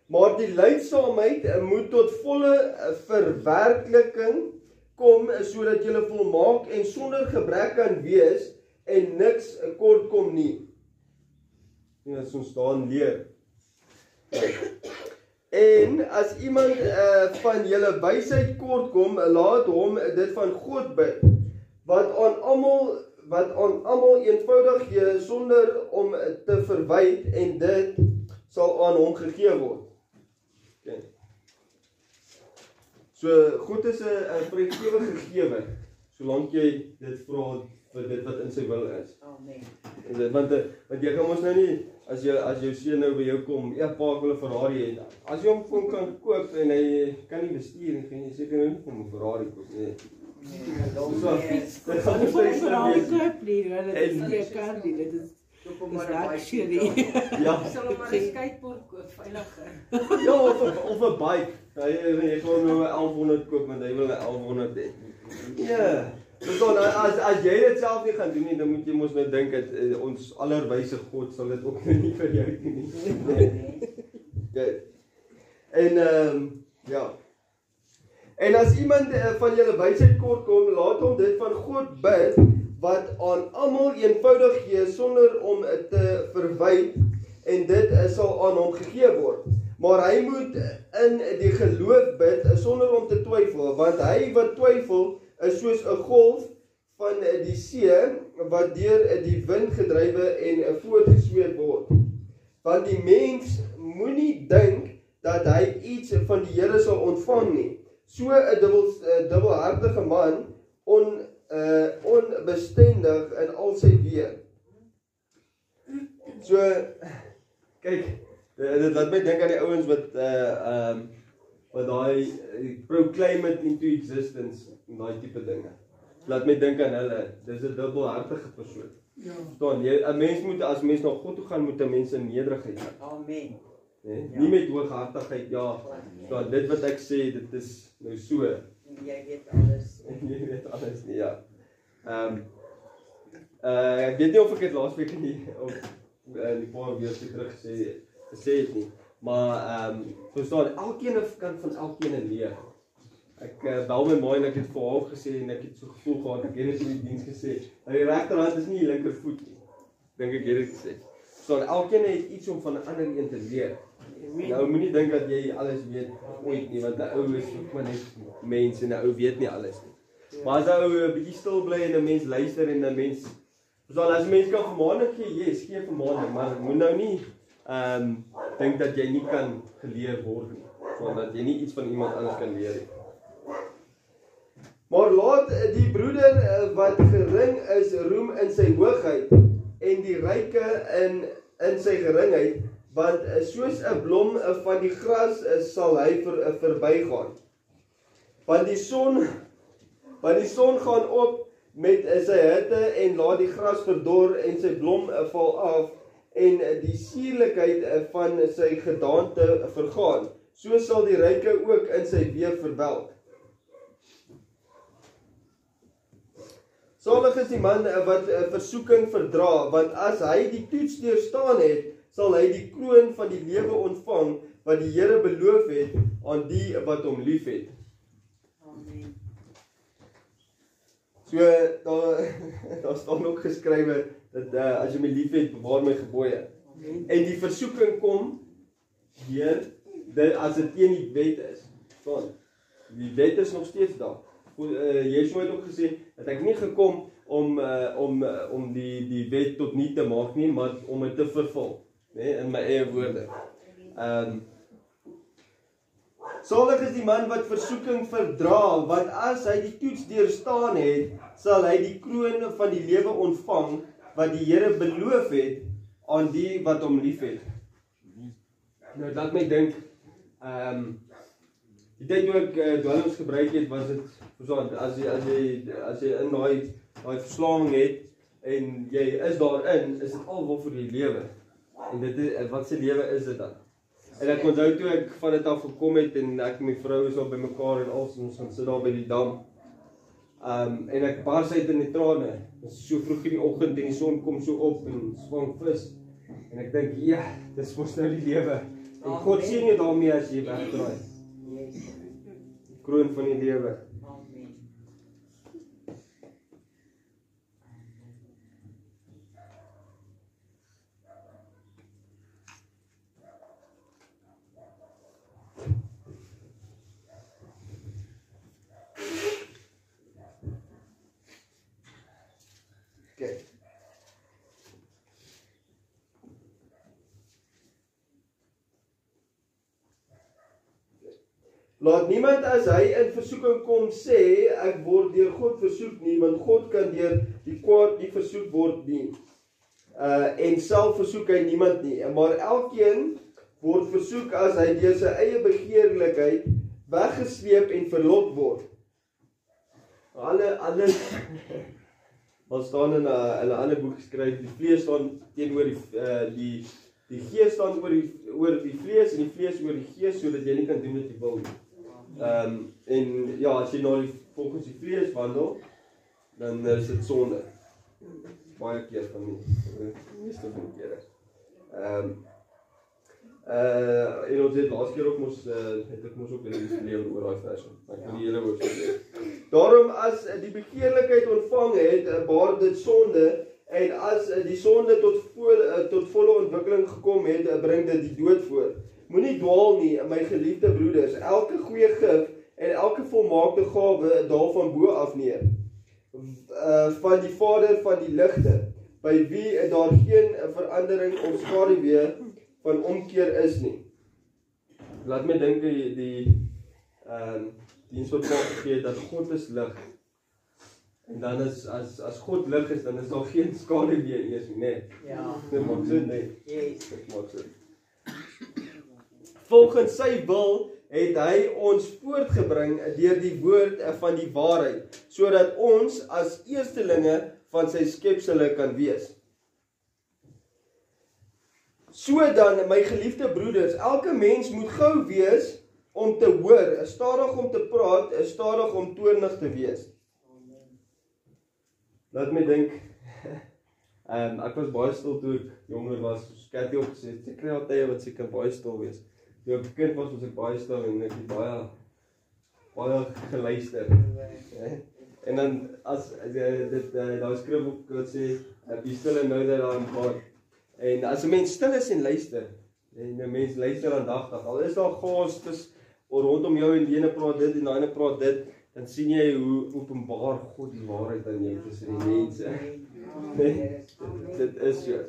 Speaker 1: maar die lydsaamheid moet tot volle verwerkliking kom sodat julle volmaak en sonder gebrek kan wees en niks kort kom nie. Ja, as ons daarin leer. En as iemand van julle wysheid kort kom, laat hom dit van God bid, wat aan almal eenvoudig gee sonder om te verwyd en dit sal aan hom gegee word. Okay. So God is 'n vrygewige gegewer, solank jy dit vra vir dit wat in sy wil is.
Speaker 4: Amen.
Speaker 1: Want jy kan mos nou nie, as jou seun nou by jou kom, ja pa, ek wil 'n Ferrari hê. As jy hom kon kan koop en hy kan nie bestuur nie, gaan jy seker nou nie vir hom 'n Ferrari koop nie. Dit gaan nie
Speaker 5: Voor vrouwen
Speaker 1: wees.
Speaker 5: koop nie, want dit is nie 'n kar nie, dit is luxury.
Speaker 1: Ja.
Speaker 2: Sal hom maar 'n skateboard koop, veiliger.
Speaker 1: Ja, of 'n bike. Jy gaan nou 'n 1100 koop, want hy wil 'n 1100 hê. Ja. Verstaan, as jy dit self nie gaan doen nie, dan moet jy mos nou dink dat ons allerwyse God sal dit ook nie vir jou doen nie. Okay. En ja. En as iemand van julle wysheid kort kom, laat hom dit van God bid wat aan almal eenvoudig gee sonder om te verwyd, en dit sal aan hom gegee word. Maar hy moet in die geloof bid sonder om te twyfel, want hy wat twyfel is soos 'n golf van die see wat deur die wind gedrywe en voortgesweep word. Want die mens moenie dink dat hy iets van die Here sal ontvang nie. So 'n dubbelhartige man, onbestendig in al sy weë. So, kyk, dit laat my dink aan die ouens wat daai proclaim it into existence en daai tipe dinge. Laat my dink aan hulle. Dis 'n dubbelhartige persoon.
Speaker 6: Ja.
Speaker 1: Verstaan, 'n mens moet, as mens na God toe gaan, moet 'n mens in nederigheid gaan.
Speaker 4: Amen.
Speaker 1: Nee? Nie met hooghartigheid, ja. Verstaan, dit wat ek sê, dit is nou so.
Speaker 4: Jy weet alles.
Speaker 1: Jy weet alles nie, ja. Ek weet nie of ek dit laasweek in die paar weke terug gesê het nie. Maar verstaan, elkeen kan van elkeen leer. Ek bel my ma en ek het vir haar gesê en ek het so gevoel gehad, ek het dit in die diens gesê. Die regterhand is nie die linkervoet nie. Dink ek het dit gesê. Verstaan, elkeen het iets om van 'n ander een te leer. Nou moenie dink dat jy alles weet ooit nie, want 'n ou is ook maar net mens en 'n ou weet nie alles nie. Maar as 'n ou 'n bietjie stil bly en 'n mens luister en 'n mens, verstaan, as 'n mens kan vermaaning gee, yes, gee vermaaning, maar moet nou nie dink dat jy nie kan geleer word nie, want dat jy nie iets van iemand anders kan leer nie. Maar laat die broeder wat gering is roem in sy hoogheid en die ryke in sy geringheid, want soos 'n blom van die gras sal hy verbygaan. Want die son gaan op met sy hitte en laat die gras verdor en sy blom val af en die suurlikheid van sy gedaante vergaan. So sal die ryke ook in sy weë verwelk. Salig is die man wat versoeking verdra, want as hy die toets deurstaan het, sal hy die kroon van die lewe ontvang wat die Here beloof het aan die wat hom liefhet.
Speaker 4: Amen.
Speaker 1: So daar staan ook geskrywe dat as jy my liefhet, bewaar my gebooie. En die versoeking kom deur as dit teen die wet is. Want die wet is nog steeds daar. Yeshua het ook gesê dat ek nie gekom om die wet tot niet te maak nie, maar om dit te vervul, nee, in my eie woorde. Salig is die man wat versoeking verdra, want as hy die toets deurstaan het, sal hy die kroon van die lewe ontvang wat die Here beloof het aan die wat hom liefhet. Nou laat my dink, die tyd toe ek dwelms gebruik het, was dit as jy in daai verslawing het en jy is daarin, is dit al waarvoor jy lewe. En dit is, wat se lewe is dit dan? En ek onthou toe ek van dit af gekom het en ek en my vrou is al by mekaar en ons gaan sit daar by die dam. En ek bars uit in die trane. Dit is so vroeg in die oggend en die son kom so op en swang vis. En ek dink, ja, dis mos nou die lewe. En God sien jou daarmee as jy wegdraai. Die kroon van die lewe.
Speaker 4: Amen.
Speaker 1: Okay. Laat niemand as hy in versoeking kom sê, ek word deur God versoek nie, want God kan deur die kwaad nie versoek word nie. En self versoek hy niemand nie. Maar elkeen word versoek as hy deur sy eie begeerlikheid weggesleep en verlok word. Alle wat staan in 'n ander boek geskryf, die vlees staan teenoor die gees staan oor die vlees en die vlees oor die gees, sodat jy nie kan doen wat jy wil nie. En ja, as jy nou volgens die vlees wandel, dan is dit sonde. Baie keer van meeste van die kere. En ons het laas keer ook het ek mos ook geleer oor daai vers. Ek wil die hele woord lees. Daarom as die begeerlikheid ontvang het, baar dit sonde, en as die sonde tot volle ontwikkeling gekom het, bring dit die dood voor. Moenie dwaal nie, my geliefde broeders, elke goeie gif en elke volmaakte gawe daal van bo af neer, van die Vader van die ligte, by wie daar geen verandering of skaduwee van omkeer is nie. Laat my dink die diens wat Paul gegee het, dat God is lig. En dan as God lig is, dan is daar geen skaduwee eers nie, nee.
Speaker 4: Ja.
Speaker 1: Dit maak sin, nee.
Speaker 4: Yes.
Speaker 1: Dit maak sin. Volgens sy wil het hy ons voortgebring deur die woord van die waarheid, sodat ons as eerstelinge van sy skepsele kan wees. So dan, my geliefde broeders, elke mens moet gou wees om te hoor, stadig om te praat, stadig om toornig te wees. Laat my dink, ek was baie stil toe ek jonger was, soos Cathy opgesê, ek kry al tye wat seker baie stil wees. Toe ek kind was ek baie stil en ek het baie geluister. En dan as daar skrif op wat sê, be still and know that I am God. En as 'n mens stil is en luister, en 'n mens luister aandagtig, al is daar chaos rondom jou en die ene praat dit en die ander praat dit, dan sien jy hoe openbaar God die waarheid aan jou tussen die mense. Dit is so.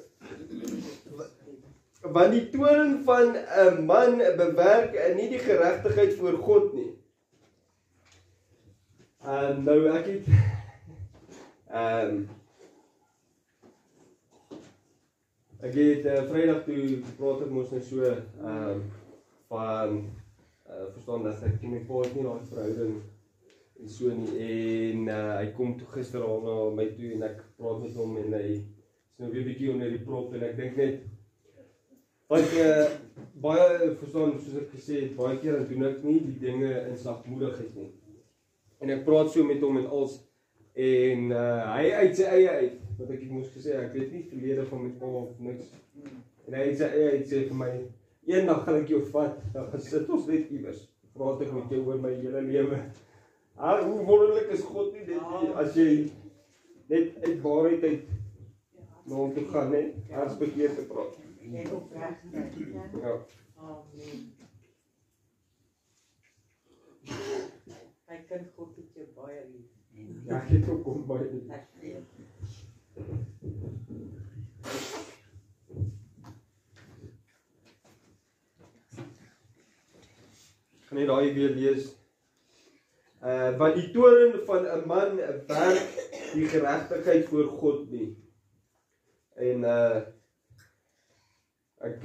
Speaker 1: Want die toorn van 'n man bewerk nie die geregtigheid voor God nie. Nou ek het Vrydag toe praat ek mos nou so van verstaan dat ek my pa het nie daai verhouding en so nie, en hy kom toe gister al na my toe en ek praat met hom en hy is nou weer bietjie onder die prop en ek dink net want baie verstaan, soos ek gesê het, baie keer dan doen ek nie die dinge in sagmoedigheid nie. En ek praat so met hom en als en hy uit sy eie uit, wat ek moes gesê, ek weet nie verlede van my pa of niks. En hy uit sy eie uit sê vir my, eendag gaan ek jou vat, dan gaan sit ons net iewers. Praat ek met jou oor my hele lewe. Hoe wonderlik is God nie dit nie, as jy net uit waarheid uit na hom toe gaan, net as bekeer te praat.
Speaker 4: Jy opreg.
Speaker 1: Ja.
Speaker 4: Amen. Hy kan God het jou baie lief.
Speaker 1: Ja, ek het ook kom baie lief. Kan jy daai weer lees? Want die toorn van 'n man werk die geregtigheid voor God nie. En ek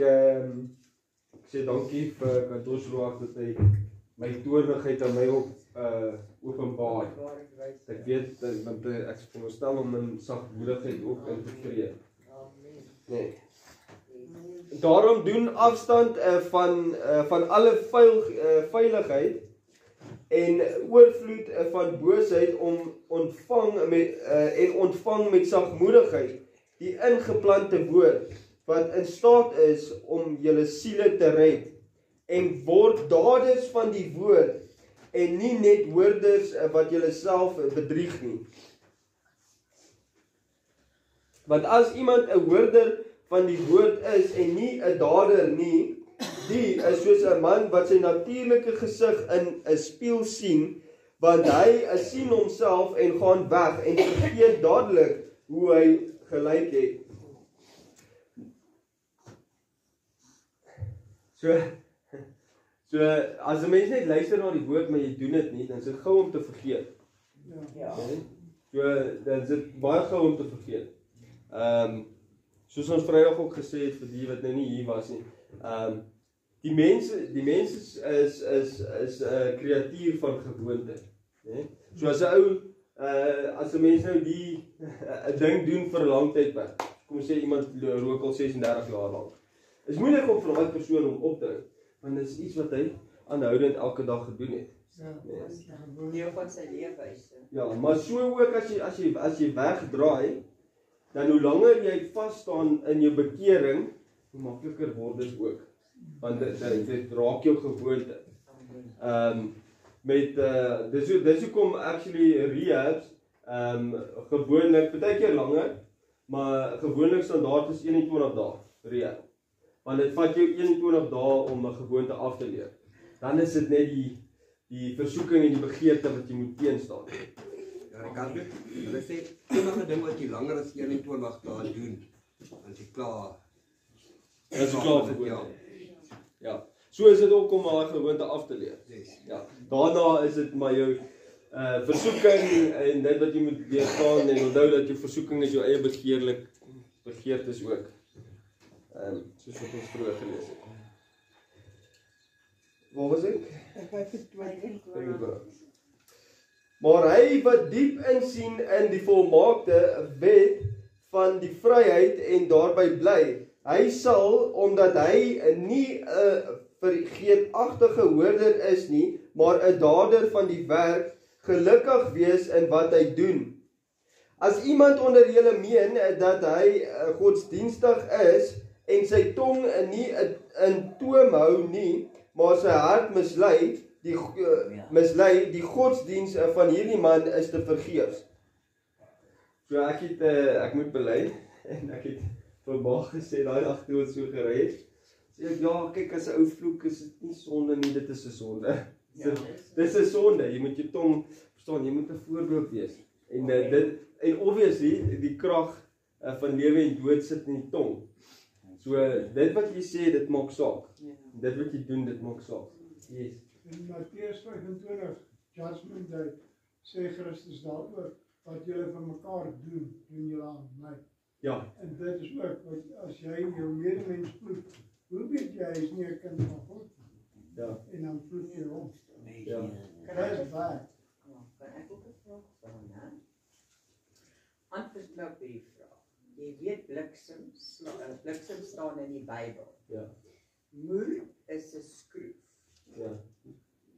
Speaker 1: sê dankie vir Kantosloag dat hy my toornigheid aan my ook openbaar. Ek weet, want ek veronderstel om in sagmoedigheid ook in te tree. Nee. Daarom doen afstand van alle veiligheid en oorvloed van boosheid ontvang met sagmoedigheid die ingeplante woord wat in staat is om julle siele te red, en word daders van die woord en nie net hoorders wat julle self bedrieg nie. Want as iemand 'n hoorder van die woord is en nie 'n dader nie, die is soos 'n man wat sy natuurlike gesig in 'n spieël sien, want hy sien homself en gaan weg en vergeet dadelik hoe hy gelyk het. So as 'n mens net luister na die woord maar jy doen dit nie, dan is dit gou om te vergeet.
Speaker 4: Ja.
Speaker 1: Nee? So dan is dit baie gou om te vergeet. Soos ons Vrydag ook gesê het vir die wat nou nie hier was nie. Die mens is 'n kreatuur van gewoonte, né? So as 'n ou as 'n mens nou die 'n ding doen vir 'n lang tydperk. Kom ons sê iemand rook al 36 jaar lank. Is moeilik om vir daai persoon om op te hou, want dit is iets wat hy aanhoudend elke dag gedoen het.
Speaker 2: Deel van sy leefwyse.
Speaker 1: Ja, maar so ook as jy wegdraai, dan hoe langer jy vas staan in jou bekering, hoe makliker word dit ook. Want dit raak jou gewoonte. Dis hoekom actually rehabs gewoonlik baie keer langer, maar gewoonlik standaard is 21 dae rehab. Want dit vat jou 21 dae om 'n gewoonte af te leer. Dan is dit net die versoeking en die begeerte wat jy moet teenstaan.
Speaker 7: Ja, ek kan dit. Hulle sê enige ding wat jy langer as 21 dae doen, dan is jy klaar.
Speaker 1: Dis klaar gewoonte. Ja. So is dit ook om maar gewoonte af te leer. Ja. Daarna is dit maar jou versoeking en dit wat jy moet weerstaan en onthou dat jou versoeking is jou eie begeertes ook. Soos wat ons vroeër gelees het. Waar was ek?
Speaker 5: Ek weet dit
Speaker 1: Maar hy wat diep insien in die volmaakte wet van die vryheid en daarby bly, hy sal, omdat hy nie 'n vergeetachtige hoorder is nie, maar 'n dader van die werk, gelukkig wees in wat hy doen. As iemand onder julle meen dat hy godsdienstig is en sy tong nie in toom hou nie, maar sy hart mislei, die godsdiens van hierdie man is te vergeefs. So ek moet bely en ek het vir Baag gesê daai dag toe ons so gery het. Sê ek ja, kyk as 'n ou vloek is dit nie sonde nie, dit is 'n sonde. Ja, dis 'n sonde. Jy moet jou tong verstaan, jy moet 'n voorbeeld wees. En obviously die krag van lewe en dood sit in die tong. So dit wat jy sê, dit maak saak. Dit wat jy doen, dit maak saak. Yes.
Speaker 6: In Matteus 25, Judgment Day, sê Christus daaroor, wat julle vir mekaar doen julle aan my.
Speaker 1: Ja.
Speaker 6: En dit is ook, want as jy jou medemens vloek, hoe weet jy, hy is nie 'n kind van God?
Speaker 1: Ja.
Speaker 6: En dan vloek jy hom.
Speaker 1: Ja.
Speaker 6: Dit is waar.
Speaker 2: Kan ek ook 'n vraag vra, né? Antwoord nou op die vraag. Jy weet bliksem staan in die Bybel.
Speaker 1: Ja.
Speaker 2: Moer is 'n skroef.
Speaker 1: Ja.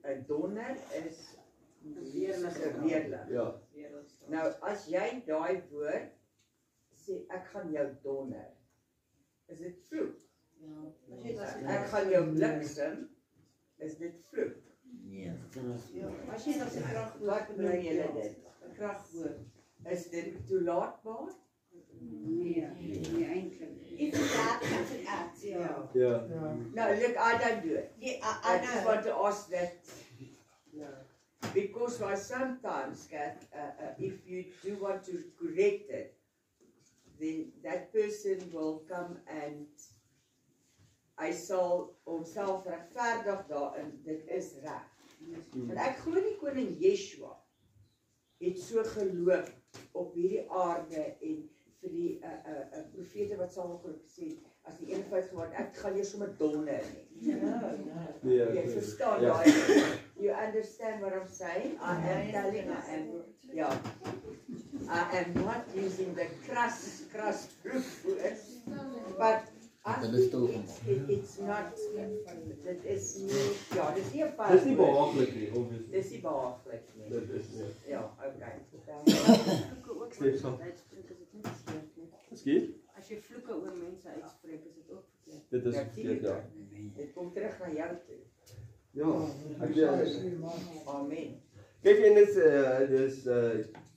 Speaker 2: 'n donder is 'n weerlig.
Speaker 1: Ja.
Speaker 2: Nou as jy daai woord sê ek gaan jou donder, is dit vloek? Ek gaan jou bliksem, is dit vloek?
Speaker 4: Nee. As jy dan se kragwoord,
Speaker 2: Wat bedoel julle dit?
Speaker 4: 'n kragwoord.
Speaker 2: Is dit toelaatbaar?
Speaker 8: Nee, eintlik.
Speaker 3: If it's that, that's an act.
Speaker 4: Ja.
Speaker 1: Ja.
Speaker 6: Ja.
Speaker 2: No, look, I don't do it.
Speaker 3: Yeah,
Speaker 2: I just
Speaker 3: know.
Speaker 2: want to ask that
Speaker 4: Ja.
Speaker 2: because I sometimes get, if you do want to correct it, then that person will come and hy sal homself regverdig daarin, dit is reg. Want ek glo die koning Yeshua het so geloof op hierdie aarde en vir die profete wat saamgekom gesê, as die een fout gemaak, ek gaan jou sommer donder nie. Jy verstaan daai. You understand what I'm saying? I am telling, I am not using the crass words, but it's not, dit is nie, ja, dit is nie 'n fout.
Speaker 1: Dis nie behaaglik nie, obviously.
Speaker 2: Dis nie behaaglik nie.
Speaker 1: Dit is nie.
Speaker 2: Ja, okay.
Speaker 8: Vloeke ook
Speaker 1: Steek saam.
Speaker 8: uitspreek is dit nie verkeerd nie.
Speaker 1: Skien?
Speaker 8: As jy vloeke oor mense uitspreek is dit ook verkeerd.
Speaker 1: Dit is verkeerd, ja.
Speaker 2: Dit kom terug na jou toe.
Speaker 1: Ja,
Speaker 2: Amen.
Speaker 1: kyk en dis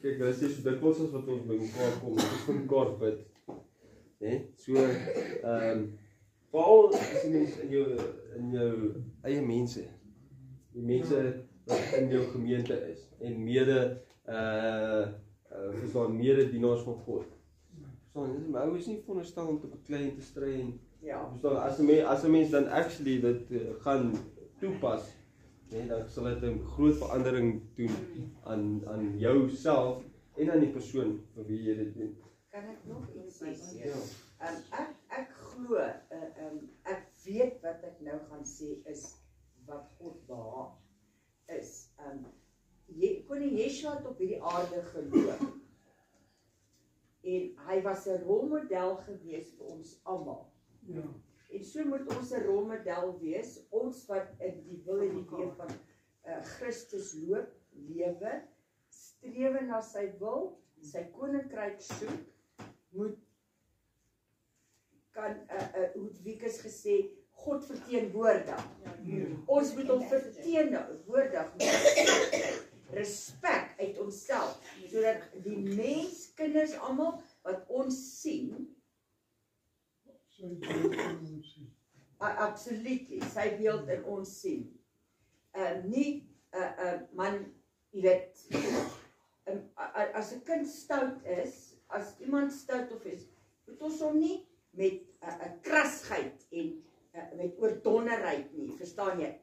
Speaker 1: kyk, dis is dit kos ons wat ons by mekaar kom, ons vir mekaar bid. Né? So veral as jy mens in jou eie mense, die mense wat in jou gemeente is en verstaan mededienaars van God. Verstaan, my ou is nie veronderstel om te beklei en te stry en
Speaker 2: Ja.
Speaker 1: verstaan as 'n mens dan actually dit gaan toepas, nee, dan sal dit 'n groot verandering doen aan jouself en aan die persoon vir wie jy dit doen.
Speaker 2: Kan ek nog iets sê?
Speaker 1: Ja.
Speaker 2: Ek glo, ek weet wat ek nou gaan sê is wat God behaag is. Koning Yeshua het op hierdie aarde geloop. En hy was 'n rolmodel gewees vir ons almal.
Speaker 6: Ja.
Speaker 2: En so moet ons 'n rolmodel wees, ons wat in die wil en die weë van Christus loop, lewe, strewe na sy wil, sy koninkryk soek, moet hoe Wikus gesê, God verteenwoordig. Ons moet hom verteenwoordig met respek uit onsself, sodat die menskinders almal wat ons sien, absolutely, sy beeld in ons sien. Nie man, jy weet, as 'n kind stout is, as iemand stout of is, moet ons hom nie met 'n krasheid en met oordonderheid nie, verstaan jy?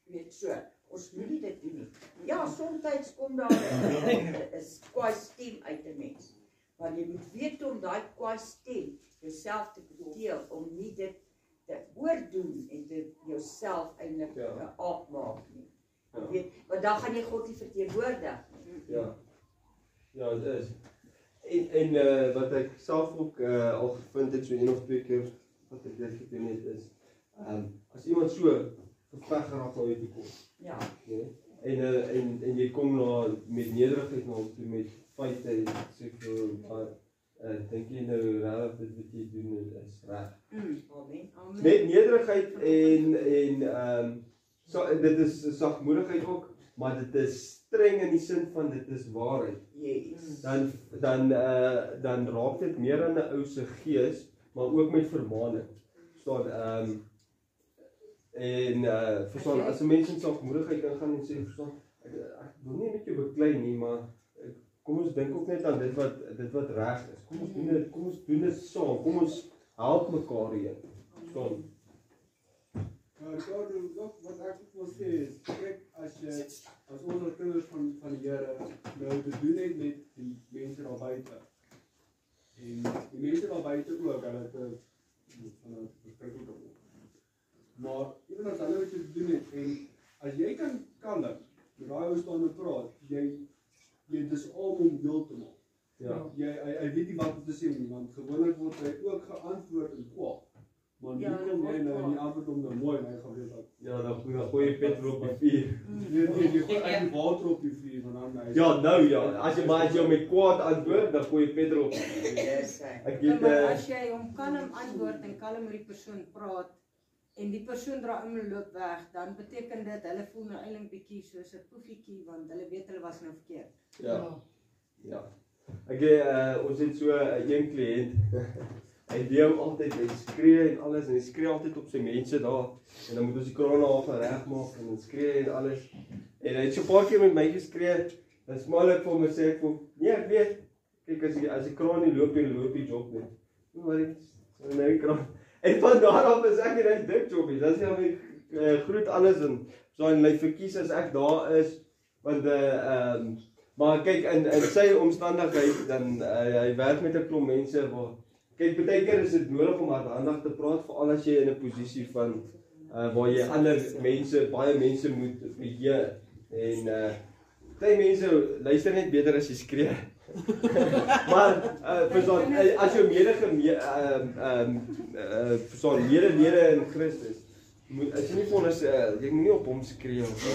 Speaker 2: Weet so, ons moet nie dit doen nie. Ja, soms kom daar 'n kwaai stem uit 'n mens, maar jy moet weet om daai kwaai stem jouself te beteel, om nie dit te oordoen en dit jouself eintlik afmaak nie.
Speaker 1: Ja.
Speaker 2: Weet, want dan gaan jy God nie verteenwoordig nie.
Speaker 1: Ja, dit is. En wat ek self ook al gevind het, so 1 of 2 keer wat ek dit gedoen het, is as iemand so geveg geraak na jou toe kom.
Speaker 2: Ja.
Speaker 1: Nee? En jy kom met nederigheid na hom toe met feite en sê vir dink jy nou regtig dit wat jy doen is reg.
Speaker 2: Amen.
Speaker 1: Met nederigheid en dit is sagmoedigheid ook, maar dit is streng in die sin van dit is waarheid.
Speaker 2: Yes.
Speaker 1: Dan raak dit meer aan 'n ou se gees, maar ook met vermaaning. Verstaan? Verstaan, as 'n mens in sagmoedigheid kan gaan en sê, verstaan, ek wil nie met jou beklei nie, maar kom ons dink ook net aan dit wat reg is. Kom ons doen dit saam. Kom ons help mekaar hier. Verstaan?
Speaker 9: Wat ek wil sê is, kyk, as ons kinders van die Here nou te doen het met die mense daar buite, en die mense daar buite ook, hulle het van 'n verskriklike oor. Maar ewen as hulle wat jy te doen het, en as jy kan kalm met daai ou staan en praat, jy dis om deel te maak.
Speaker 1: Ja.
Speaker 9: Hy weet nie wat om te sê nie, want gewoonlik word hy ook geantwoord in kwaad. Maar nie kom jy nou en die antwoord om nou mooi, en hy gaan weet dat.
Speaker 1: Ja, dan gooi jy petrol op die vuur.
Speaker 9: Jy gooi eintlik water op die vuur, want dan
Speaker 1: Ja, nou ja, as jy met kwaad antwoord, dan gooi jy petrol op die vuur.
Speaker 2: Yes,
Speaker 8: Maar as jy hom kalm antwoord en kalm met die persoon praat, en die persoon draai om en loop weg, dan beteken dit, hulle voel nou eintlik bietjie soos 'n poefiekie, want hulle weet hulle was nou verkeerd.
Speaker 1: Ja. Ons het so 'n kliënt, hy deel altyd, hy skree en alles, en hy skree altyd op sy mense daar, en dan moet ons die krane af en reg maak, en dan skree en alles, en hy het so 'n paar keer met my geskree, dan smaal ek vir hom en sê ek vir hom, nee, ek weet, kyk, as die kraan nie loop die job nie, maar ek, nou die kraan, en van daarop is ek en hy dik jobbies, dat is ja my groet alles, en so en my verkies as ek daar is, want maar kyk, in sy omstandigheid, dan hy werk met 'n klomp mense waar, kyk, baie keer is dit nodig om hardhandig te praat, veral as jy in 'n posisie van waar jy ander mense, baie mense moet beheer. En baie mense luister net beter as jy skree. Maar verstaan, as jou mede in Christus, as jy nie vonnis, jy moet nie op hom skree of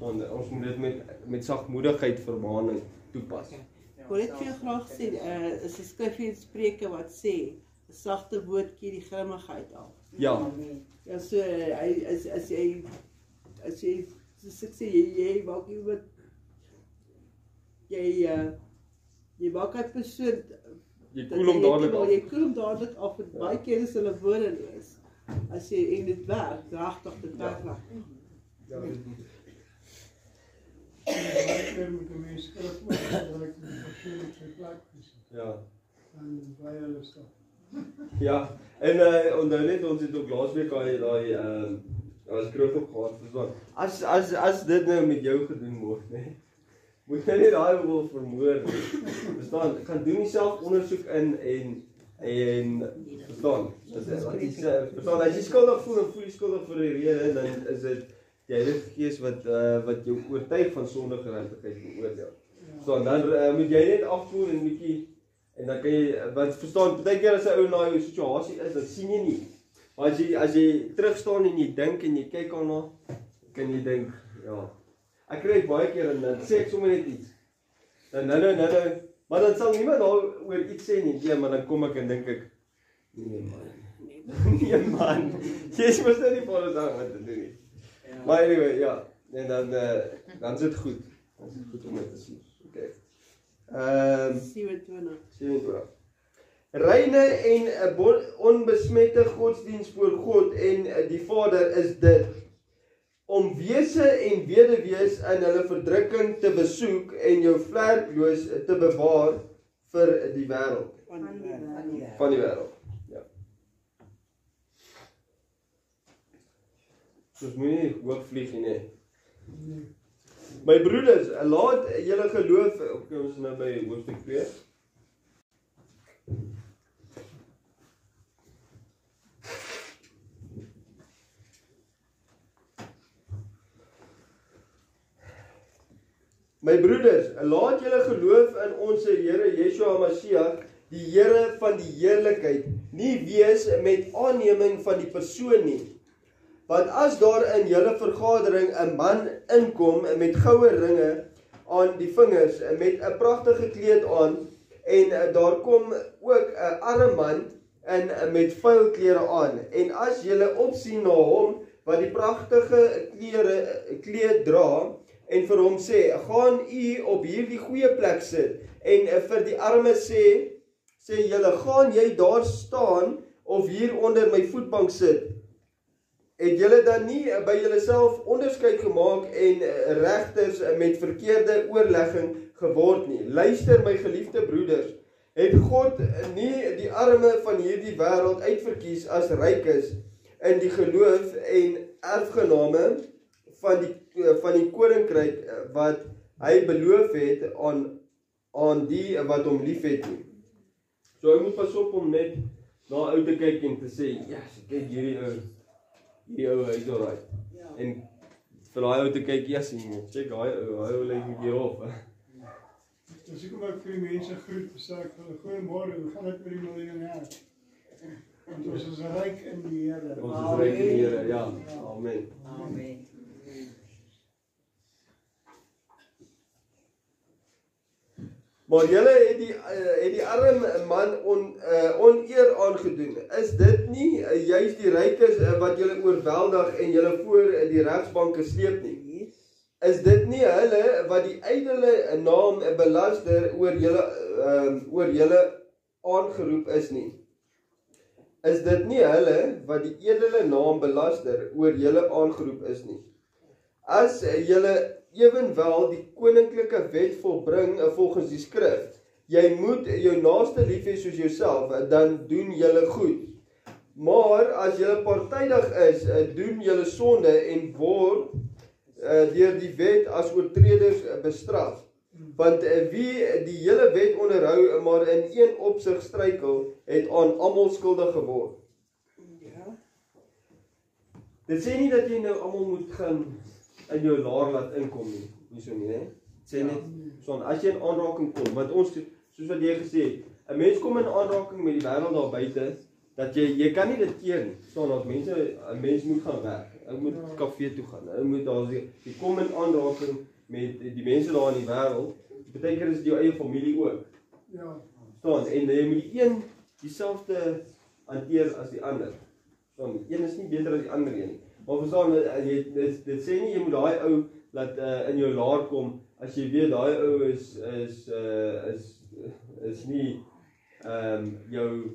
Speaker 1: ons moet dit met sagmoedigheid vermaaning toepas.
Speaker 5: Ek wil net vir jou graag sê, is 'n skrif in Spreuke wat sê, 'n sagte woord keer die grimmigheid af.
Speaker 1: Ja.
Speaker 5: Ja, so as jy soos ek sê, jy maak iemand, jy maak 'n persoon,
Speaker 1: jy koel hom dadelik af.
Speaker 5: Jy koel hom dadelik af, en baie keer is hulle woordeloos. As jy en dit werk, regtig dit werk.
Speaker 6: Baie keer moet 'n mens skrif ook gebruik om 'n persoon op sy plek te sit.
Speaker 1: Ja.
Speaker 6: En by hulle staan.
Speaker 1: Ja, en onthou net ons het ook laasweek daai as groot op gehad verstaan. As dit nou met jou gedoen word, nee. Moet jy nie daai wil vermoor nie. Verstaan, gaan doen jouself ondersoek in en verstaan. Verstaan, as jy skuldig voel en voel jy skuldig vir 'n rede, dan is dit die Heilige Gees wat jou oortuig van sondegeregtigheid en oordeel. Verstaan, dan moet jy net afvoer en bietjie en dan kan jy want verstaan, baie keer as 'n ou na jou situasie is, dan sien jy nie. Maar as jy terug staan en jy dink en jy kyk daarna, kan jy dink, ja. Ek kry baie keer en dan sê ek sommer net iets. Dan nou, maar dan sal niemand oor iets sê nie. Ja, maar dan kom ek en dink ek, nee man. Nee man. Jy mos nou nie vir ons aan wat te doen nie. Maar anyway, ja. En dan is dit goed. Dan is dit goed om dit te sien. Okay. 27. Reine en 'n onbesmette godsdiens voor God en die Vader is dit om wese en weduwees in hulle verdrukking te besoek en jou vlerkloos te bewaar vir die wêreld. Van die wêreld. Ja. Soos moenie hoog vlieg nie. My broeders, laat julle geloof, okay, ons is nou by hoofstuk 2. My broeders, laat julle geloof in ons Here Yeshua Mashiach, die Here van die heerlikheid, nie wees met aanneming van die persoon nie. Want as daar in julle vergadering 'n man inkom met goue ringe aan die vingers, met 'n pragtige kleed aan, en daar kom ook 'n arme man in met vuil klere aan, en as julle opsien na hom wat die pragtige kleed dra, en vir hom sê, gaan u op hierdie goeie plek sit, en vir die arme sê julle, gaan jy daar staan, of hier onder my voetbank sit, het julle dan nie by julleself onderskeid gemaak en regters met verkeerde oorlegging geword nie. Luister my geliefde broeders, het God nie die arme van hierdie wêreld uitverkies as rykes in die geloof en erfgename van die koninkryk wat hy beloof het aan die wat hom liefhet nie. So hy moet pas op om net na ou te kyk en te sê, yes, kyk hierdie ou is alright. En vir daai ou te kyk, yes, check daai ou lyk net hierop.
Speaker 6: Dis hoekom ek vir die mense groet, sê ek vir hulle goeiemôre, hoe gaan dit met die miljonair? Want ons is ryk in die Here.
Speaker 1: Ons is ryk in die Here, ja. Amen.
Speaker 2: Amen.
Speaker 1: Maar julle het die arme man oneer aangedoen. Is dit nie juist die rykes wat julle oorweldig en julle voor die regsbanke sleep nie? Is dit nie hulle wat die ydelle naam belaster oor julle aangeroep is nie? Is dit nie hulle wat die edele naam belaster oor julle aangeroep is nie? As julle ewenwel die koninklike wet volbring volgens die skrif, jy moet jou naaste lief hê soos jouself, dan doen julle goed. Maar as julle partydig is, doen julle sonde en word deur die wet as oortreders bestraf. Want wie die hele wet onderhou, maar in een opsig struikel, het aan almal skuldig geword. Ja. Dit sê nie dat jy nou almal moet gaan in jou laar laat inkom nie. Nie so nie, hè? Sê net, so as jy in aanraking kom, want ons, soos wat jy gesê het, 'n mens kom in aanraking met die wêreld daar buite, dat jy kan nie dit keer nie. So as 'n mens moet gaan werk, ou moet kafee toe gaan, ou moet daar jy kom in aanraking met die mense daar in die wêreld, baie keer is dit jou eie familie ook.
Speaker 6: Ja.
Speaker 1: Staan, en jy moet die een dieselfde hanteer as die ander. Staan, die een is nie beter as die ander een nie. Maar verstaan, dit sê nie jy moet daai ou laat in jou laar kom as jy weet daai ou is nie jou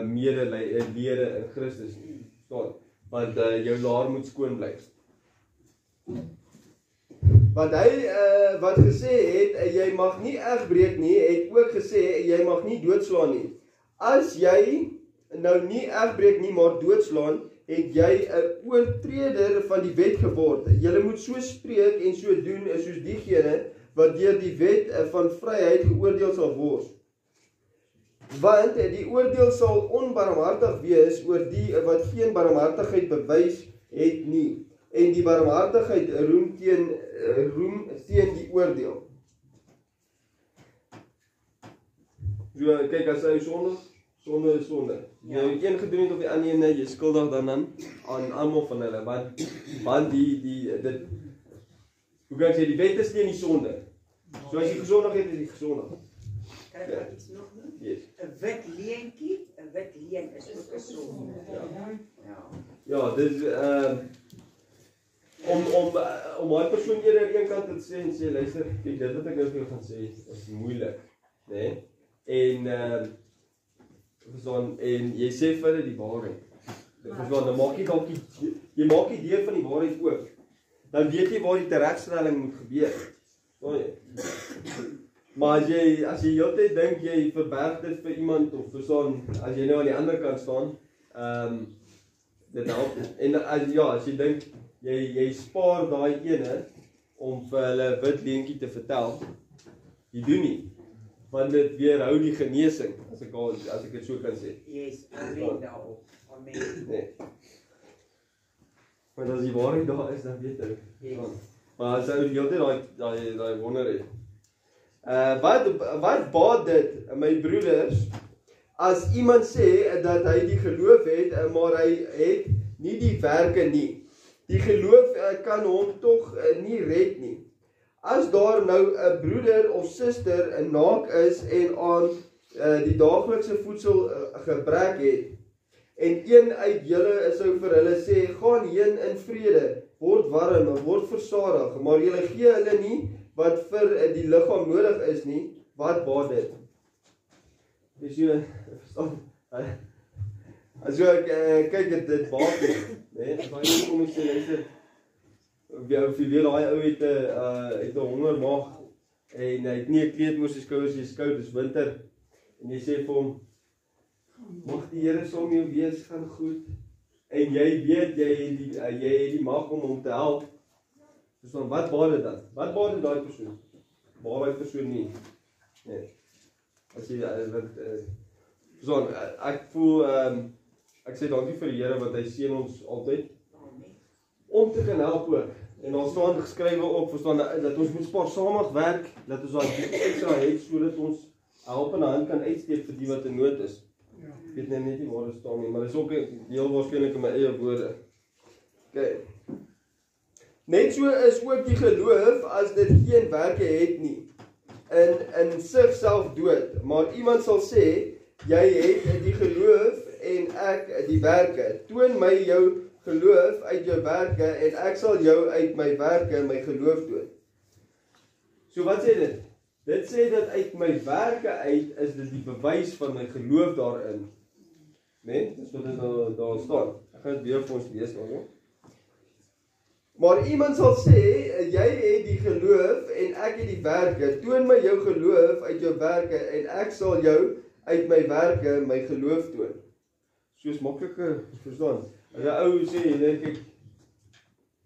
Speaker 1: medelede in Christus nie. Verstaan? Want jou laar moet skoon bly. Want hy wat gesê het jy mag nie egbreek nie, het ook gesê jy mag nie doodslaan nie. As jy nou nie egbreek nie, maar doodslaan, het jy 'n oortreder van die wet geword. Julle moet so spreek en so doen soos diegene wat deur die wet van vryheid geoordeel sal word. Want die oordeel sal onbarmhartig wees oor die wat geen barmhartigheid bewys het nie, en die barmhartigheid roem teen die oordeel. So, kyk, as hy sonde is sonde. Jy het een gedoen het of die ander ene, jy skuldig dan aan almal van hulle, want dit, hoe kan ek sê, die wet is teen die sonde. So as jy gesondig het, is jy gesondig.
Speaker 2: Kan ek iets nog doen?
Speaker 1: Yes.
Speaker 2: 'n wit leentjie, 'n wit leen is ook 'n sonde.
Speaker 1: Ja, dis om my persoon eerder aan een kant te sê en sê, luister, kyk, dit wat ek nou vir jou gaan sê, is moeilik, né? En jy sê vir hulle die waarheid. Dan maak jy dalk jy maak die deur van die waarheid oop. Dan weet jy waar die teregstelling moet gebeur. Maar as jy heeltyd dink jy verberg dit vir iemand of as jy nou aan die ander kant staan, dit help. En as jy dink jy spaar daai ene om vir hulle wit leentjie te vertel, jy doen nie. Want dit weerhou die genesing, as ek dit so kan sê.
Speaker 2: Yes, amen daarop. Amen.
Speaker 1: Nee. Maar as die waarheid daar is, dan weet ek.
Speaker 2: Yes.
Speaker 1: Maar as ou die hele tyd daai wonder het. Wat baat dit, my broeders, as iemand sê dat hy die geloof het, maar hy het nie die werke nie. Die geloof kan hom tog nie red nie. As daar nou 'n broeder of suster naak is en aan die daaglikse voedsel gebrek het, en een uit julle sou vir hulle sê, gaan heen in vrede, word warm en word versadig, maar julle gee hulle nie wat vir die liggaam nodig is nie, wat baat dit? Dis jy verstaan? As jy kyk dit baat nie, né? As jy kom en sê, luister, of jy weet daai ou het 'n honger maag en hy het nie 'n kleed oor sy skouers, jy's koud, dis winter, en jy sê vir hom, mag die Here saam jou wees, gaan goed, en jy weet jy het die mag om hom te help. Dus dan, wat baat dit dan? Wat baat dit daai persoon? Baat daai persoon nie. Nee. As jy ek voel ek sê dankie vir die Here want hy seën ons altyd om te kan help ook. En daar staan geskrywe op, verstaan, dat ons moet spaarsamig werk, dat ons daai ekstra het sodat ons 'n helpende hand kan uitsteek vir die wat in nood is. Ek weet net nie waar dit staan nie, maar dit is ook heel waarskynlik in my eie woorde. Okay. Net so is ook die geloof as dit geen werke het nie, in sigself dood. Maar iemand sal sê, jy het die geloof en ek die werke. Toon my jou geloof uit jou werke en ek sal jou uit my werke my geloof toon. So wat sê dit? Dit sê dat uit my werke uit is dit die bewys van my geloof daarin. Nee, dis wat dit daar staan. Ek gaan dit weer vir ons lees maar. Maar iemand sal sê, jy het die geloof en ek het die werke. Toon my jou geloof uit jou werke en ek sal jou uit my werke my geloof toon. Soos maklike verstaan. As 'n ou sê, nee,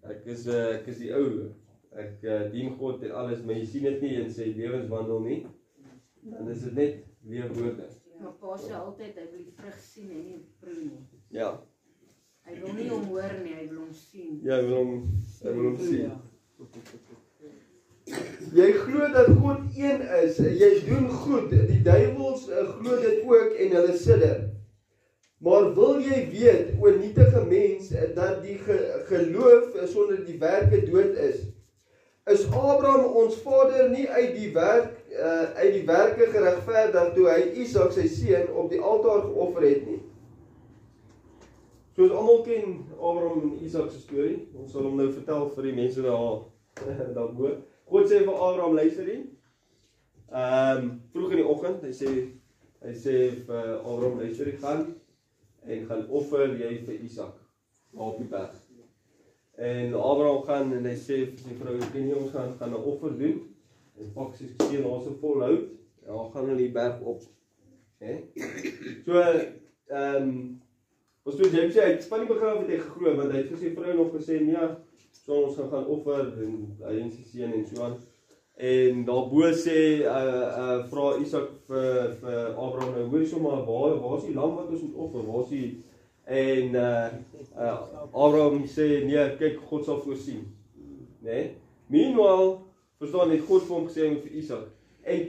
Speaker 1: ek is die ou. Ek dien God en alles, maar jy sien dit nie in sy lewenswandel nie. Dan is dit net weer woorde.
Speaker 8: Maar pa sê altyd hy wil die vrug sien en nie proe nie.
Speaker 1: Ja.
Speaker 8: Hy wil nie hom hoor nie, hy wil hom sien.
Speaker 1: Ja, hy wil hom sien. Jy glo dat God een is, jy doen goed, die duiwels glo dit ook en hulle sidder. Maar wil jy weet, o nietige mens, dat die geloof sonder die werke dood is? Is Abraham ons vader nie uit die werke geregverdig toe hy Isak sy seun op die altaar geoffer het nie? Soos almal ken Abraham en Isak se storie, ons sal hom nou vertel vir die mense daarbo. God sê vir Abraham, luister nie. Vroeg in die oggend, hy sê vir Abraham, luister nie, gaan offer jy vir Isak op die berg. En Abraham gaan en hy sê vir sy vrou, ken jy ons gaan 'n offer doen, en pak sy seun daar so vol hout, en gaan hulle die berg op. Hè? So ons toe James sê, hy het van die begin af het hy geglo, want hy het vir sy vrou nog gesê, ja, so ons gaan offer, en hy en sy seun en so aan. En daarbo sê, vra Isak vir Abraham, nou hoor jy sommer, waar is die lam wat ons moet offer, waar is die, en Abraham sê, nee, kyk, God sal voorsien. Nee? Meanwhile, verstaan het God vir hom gesê, vir Isak. En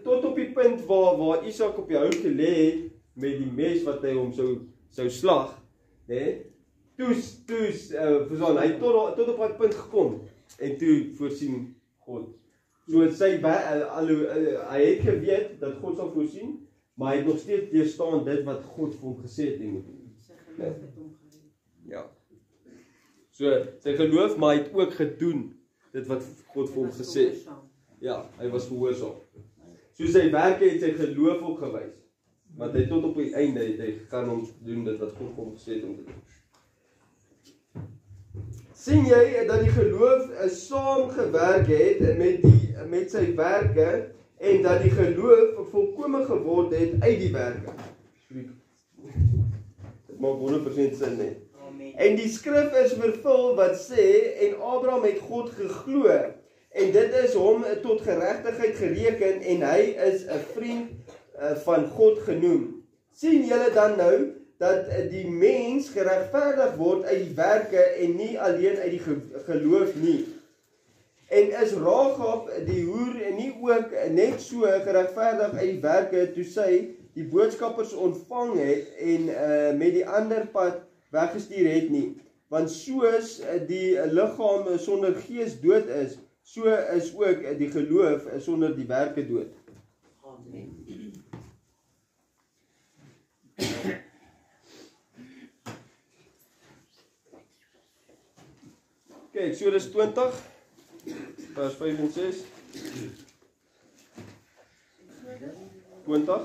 Speaker 1: tot op die punt waar Isak op die hout gelê het, met die mes wat hy hom sou slag, nee? Verstaan, hy het tot op die punt gekom, en toe voorsien God. So hy het geweet dat God sal voorsien, maar hy het nog steeds deurstaan dit wat God vir hom gesê het en moet doen.
Speaker 8: Sy geloof het hom gered.
Speaker 1: Ja. So sy geloof, maar hy het ook gedoen dit wat God vir hom gesê het. Ja, hy was gehoorsaam. So sy werke het sy geloof ook gewys. Want hy tot op die einde het hy kan om doen dit wat God vir hom gesê het om te doen. Sien jy dat die geloof saam gewerk het met sy werke en dat die geloof volkome geword het uit die werke. Dit maak 100% sin nie. En die skrif is vervul wat sê, en Abraham het God geglo, en dit is hom tot geregtigheid gereken, en hy is 'n vriend van God genoem. Sien julle dan nou, dat die mens geregverdig word uit die werke, en nie alleen uit die geloof nie. En is Rahab die hoer nie ook net so geregverdig uit die werke, toe sy die boodskappers ontvang het, en met die ander pad weggestuur het nie. Want soos die liggaam sonder gees dood is, so is ook die geloof sonder die werke dood.
Speaker 2: Amen.
Speaker 1: Okay, Exodus 20, vers 5 en 6. 20.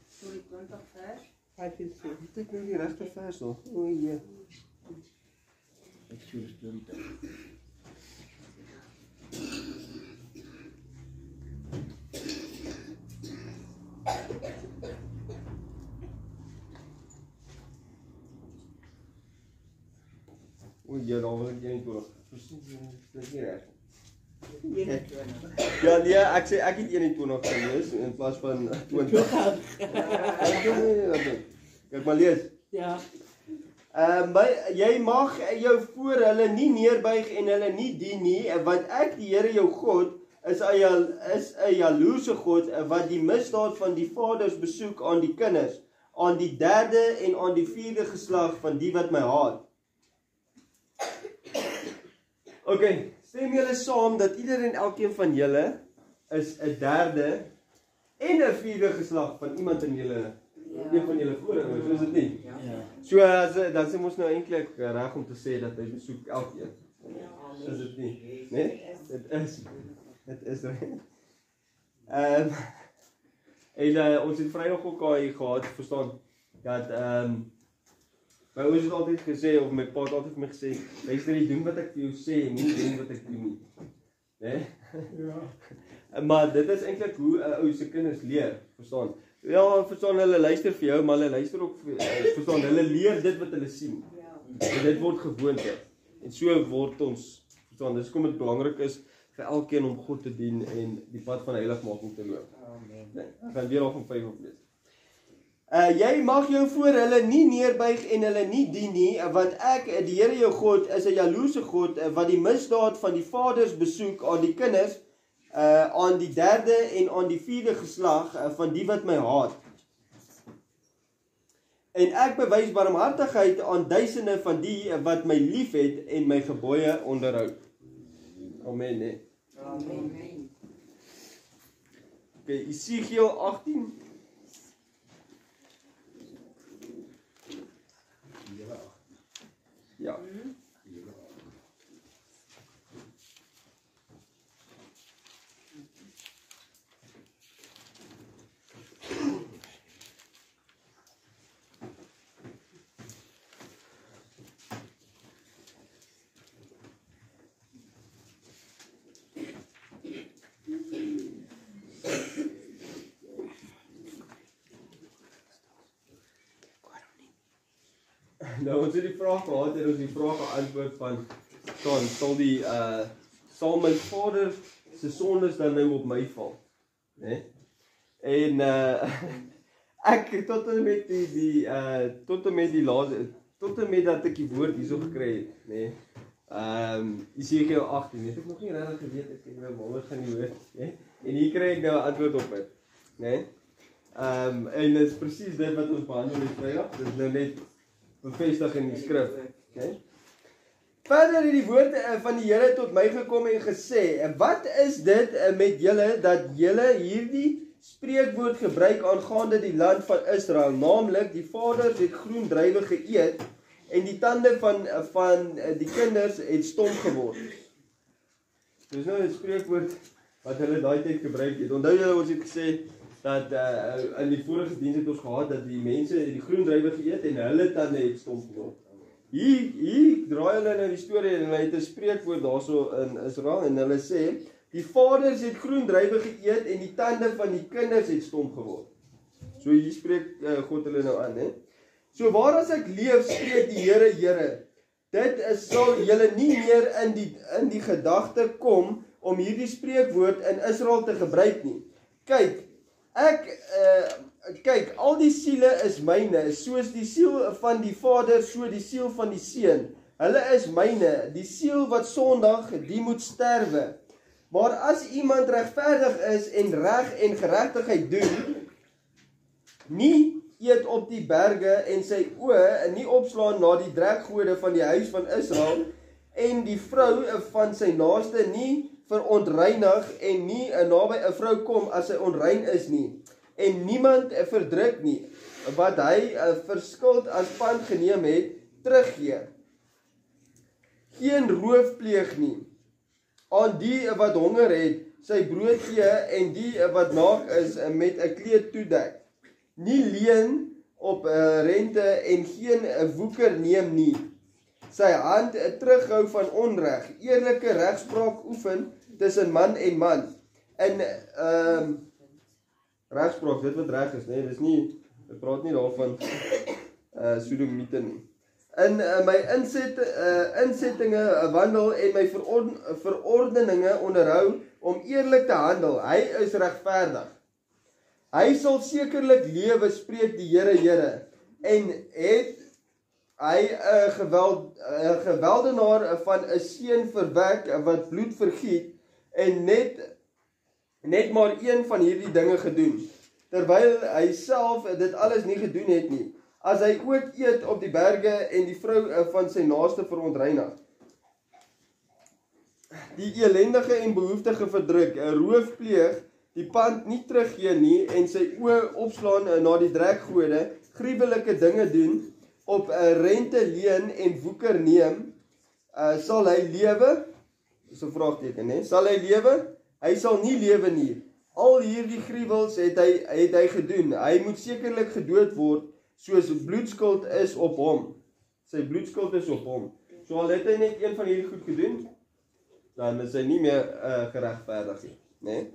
Speaker 8: Sorry, 20 vers.
Speaker 5: 5 en 6.
Speaker 1: Het ek nou die regte vers nog? O jee. Exodus 20. O jee, daar wil ek 21. Dis nie reg. Ja, nee, ek sê ek het 21 gelees in plaas van 20. Kyk maar lees.
Speaker 5: Ja.
Speaker 1: Jy mag jou voor hulle nie neerbuig en hulle nie dien nie, want ek die Here jou God is 'n jaloerse God wat die misdaad van die vaders besoek aan die kinders, aan die 3de en aan die 4de geslag van die wat my haat. Okay, stem julle saam dat ieder en elkeen van julle is 'n 3de en 'n 4de geslag van iemand in julle, een van julle voorouers, so is dit nie?
Speaker 5: Ja.
Speaker 1: So dan sê ons nou eintlik reg om te sê dat hy besoek elkeen. Is dit nie? Nee? Dit is reg. En ons het Vrydag ook al gehad, verstaan, dat my ouers het altyd gesê, of my pa het altyd vir my gesê, luister jy doen wat ek vir jou sê, nie doen wat ek doen nie. Nee?
Speaker 6: Ja.
Speaker 1: Maar dit is eintlik hoe ou se kinders leer, verstaan. Ja, verstaan, hulle luister vir jou, maar hulle luister ook verstaan, hulle leer dit wat hulle sien. En dit word gewoonte. En so word ons, verstaan, dis hoekom dit belangrik is vir elkeen om God te dien en die pad van heiligmaking te loop.
Speaker 2: Amen.
Speaker 1: Nee, ek gaan weer van 5 oplees. Jy mag jou voor hulle nie neerbuig en hulle nie dien nie, want ek, die Here jou God, is 'n jaloerse God wat die misdaad van die vaders besoek aan die kinders, aan die 3de en aan die 4de geslag van die wat my haat. En ek bewys barmhartigheid aan duisende van die wat my liefhet en my gebooie onderhou. Amen, nee.
Speaker 2: Amen.
Speaker 1: Okay, Esegiel 18. Ja. Nou ons het die vraag gehad en ons die vraag geantwoord van sal my vader se sondes dan nou op my val, né? En ek tot en met dat ek die woord hierso gekry het, né? Jesegiel 18, het ek nog nie regtig geweet ek nou waaroor gaan die woord, né? En hier kry ek nou 'n antwoord op dit, né? En dit is presies dit wat ons behandel het Vrydag. Dit is nou net bevestig in die skrif, né? Verder het die woord van die Here tot my gekom en gesê, wat is dit met julle dat julle hierdie spreekwoord gebruik aangaande die land van Israel, naamlik die vaders het groen druiwe geëet en die tande van die kinders het stom geword. Dis nou 'n spreekwoord wat hulle daai tyd gebruik het. Onthou julle ons het gesê dat in die vorige diens het ons gehad dat die mense die groen druiwe geëet en hulle tande het stom geword. Hier draai hulle nou die storie en hulle het 'n spreekwoord daarso in Israel en hulle sê die vaders het groen druiwe geëet en die tande van die kinders het stom geword. So hier spreek God hulle nou aan, hè. So waar as ek leef, spreek die Here, Here, dit sal julle nie meer in die gedagte kom om hierdie spreekwoord in Israel te gebruik nie. Kyk, al die siele is myne, soos die siel van die Vader, so die siel van die Seun. Hulle is myne, die siel wat Sondag, die moet sterwe. Maar as iemand regverdig is en reg en geregtigheid doen, nie eet op die berge en sy oë nie opslaan na die drekgode van die huis van Israel en die vrou van sy naaste nie verontreinig en nie naby 'n vrou kom as sy onrein is nie en niemand verdruk nie wat hy verskuld as pand geneem het teruggee. Geen roof pleeg nie. Aan die wat honger het, sy brood gee en die wat naak is met 'n kleed toedek. Nie leen op rente en geen woeker neem nie. Sy hand terughou van onreg, eerlike regspraak oefen tussen man en man. In regspraak, dit wat reg is, nee, dis nie, ek praat nie daarvan sodomiete nie. In my insettinge wandel en my verordeninge onderhou om eerlik te handel. Hy is regverdig. Hy sal sekerlik lewe, spreek die Here, Here, en het hy 'n geweldenaar van 'n seun verwek wat bloed vergiet en net maar een van hierdie dinge gedoen, terwyl hy self dit alles nie gedoen het nie. As hy ook eet op die berge en die vrou van sy naaste verontreinig. Die elendige en behoeftige verdruk, 'n roof pleeg, die pand nie teruggee nie en sy oë opslaan na die drekgode, gruwelike dinge doen, op rente leen en woeker neem, sal hy lewe? Dis 'n vraagteken, hè? Sal hy lewe? Hy sal nie lewe nie. Al hierdie gruwels het hy gedoen. Hy moet sekerlik gedood word, soos bloedskuld is op hom. Sy bloedskuld is op hom. So al het hy net een van hierdie goed gedoen, dan is hy nie meer geregverdig nie, né?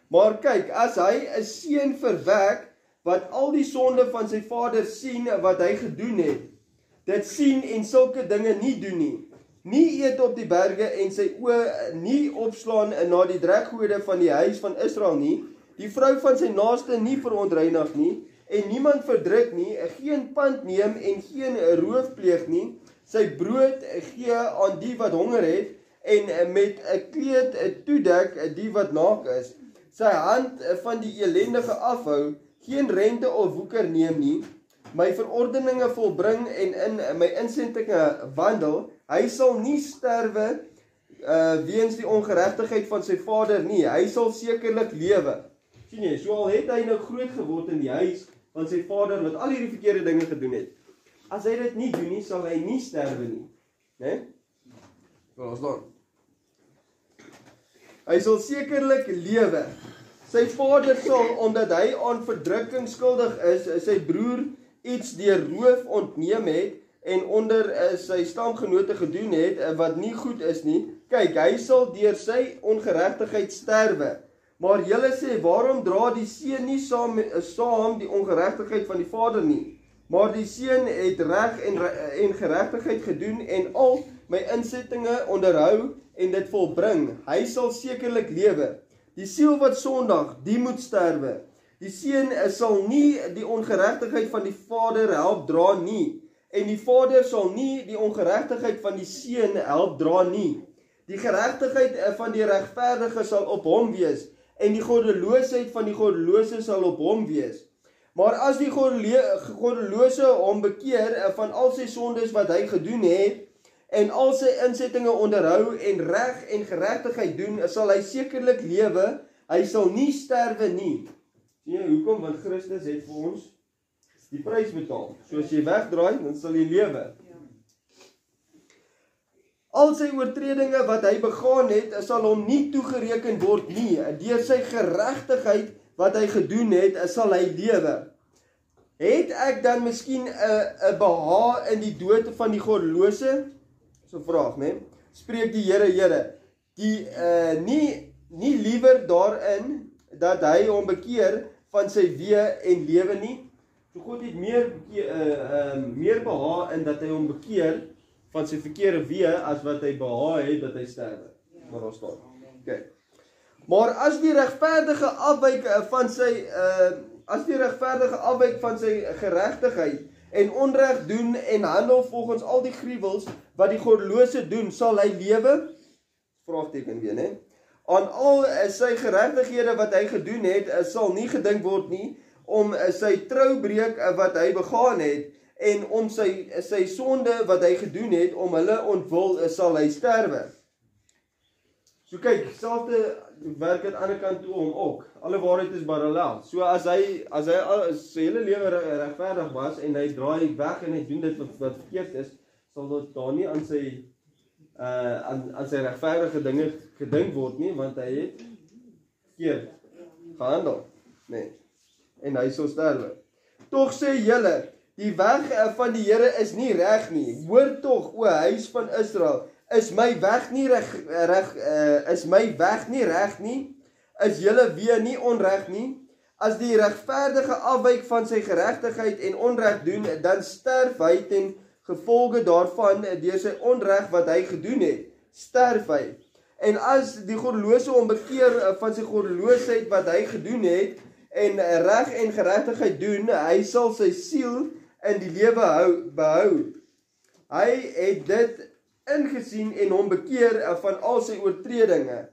Speaker 1: Maar kyk, as hy 'n seun verwek wat al die sonde van sy vader sien wat hy gedoen het, dit sien en sulke dinge nie doen nie. Nie eet op die berge en sy oë nie opslaan na die drekgode van die huis van Israel nie, die vrou van sy naaste nie verontreinig nie, en niemand verdruk nie, geen pand neem en geen roof pleeg nie, sy brood gee aan die wat honger het, en met 'n kleed toedek die wat naak is, sy hand van die elendige afhou, geen rente of woeker neem nie, my verordeninge volbring en in my insettinge wandel, hy sal nie sterwe weens die ongeregtigheid van sy vader nie, hy sal sekerlik lewe. Sien jy, so al het hy nou groot geword in die huis van sy vader wat al hierdie verkeerde dinge gedoen het. As hy dit nie doen nie, sal hy nie sterwe nie, né? Ons dan. Hy sal sekerlik lewe. Sy vader sal, omdat hy aan verdrukking skuldig is, sy broer iets deur roof ontneem het en onder sy stamgenote gedoen het wat nie goed is nie. Kyk, hy sal deur sy ongeregtigheid sterwe. Maar julle sê, waarom dra die seun nie saam die ongeregtigheid van die vader nie? Maar die seun het reg en geregtigheid gedoen en al my insettinge onderhou en dit volbring. Hy sal sekerlik lewe. Die siel wat sondig, die moet sterwe. Die seun sal nie die ongeregtigheid van die vader help dra nie, en die vader sal nie die ongeregtigheid van die seun help dra nie. Die geregtigheid van die regverdige sal op hom wees, en die goddeloosheid van die goddelose sal op hom wees. Maar as die goddelose hom bekeer van al sy sondes wat hy gedoen het, en al sy insettinge onderhou en reg en geregtigheid doen, sal hy sekerlik lewe, hy sal nie sterwe nie. Sien jy hoekom? Want Christus het vir ons die prys betaal. So as jy wegdraai, dan sal jy lewe. Al sy oortredinge wat hy begaan het, sal hom nie toegereken word nie. Deur sy geregtigheid wat hy gedoen het, sal hy lewe. Het ek dan miskien 'n behaag in die dood van die goddelose? So vraag, né? Spreek die Here, die nie liewer daarin dat hy hom bekeer van sy weë en lewe nie. So God het meer behaag in dat hy hom bekeer van sy verkeerde weë as wat hy behaag het dat hy sterwe. Maar daar staan. Okay. Maar as die regverdige afwyk van sy geregtigheid en onreg doen en handel volgens al die gruwels wat die goddelose doen, sal hy lewe? Vraagteken weer, né? Aan al sy geregtighede wat hy gedoen het, sal nie gedink word nie, om sy troubreek wat hy begaan het, en om sy sonde wat hy gedoen het, om hulle ontwil, sal hy sterwe. So kyk, selfde werk aan die ander kant toe om ook. Alle waarheid is parallel. So as hy sy hele lewe regverdig was en hy draai weg en hy doen dit wat verkeerd is, sal dit daar nie aan sy regverdige dinge gedink word nie, want hy het verkeerd gehandel, nee. En hy sal sterwe. Tog sê julle, die weg van die Here is nie reg nie. Hoor tog, o huis van Israel, is my weg nie reg nie? Is julle weë nie onreg nie? As die regverdige afwyk van sy geregtigheid en onreg doen, dan sterf hy ten gevolge daarvan deur sy onreg wat hy gedoen het. Sterf hy. En as die goddelose hom bekeer van sy goddeloosheid wat hy gedoen het, en reg en geregtigheid doen, hy sal sy siel in die lewe behou. Hy het dit ingesien en hom bekeer van al sy oortredinge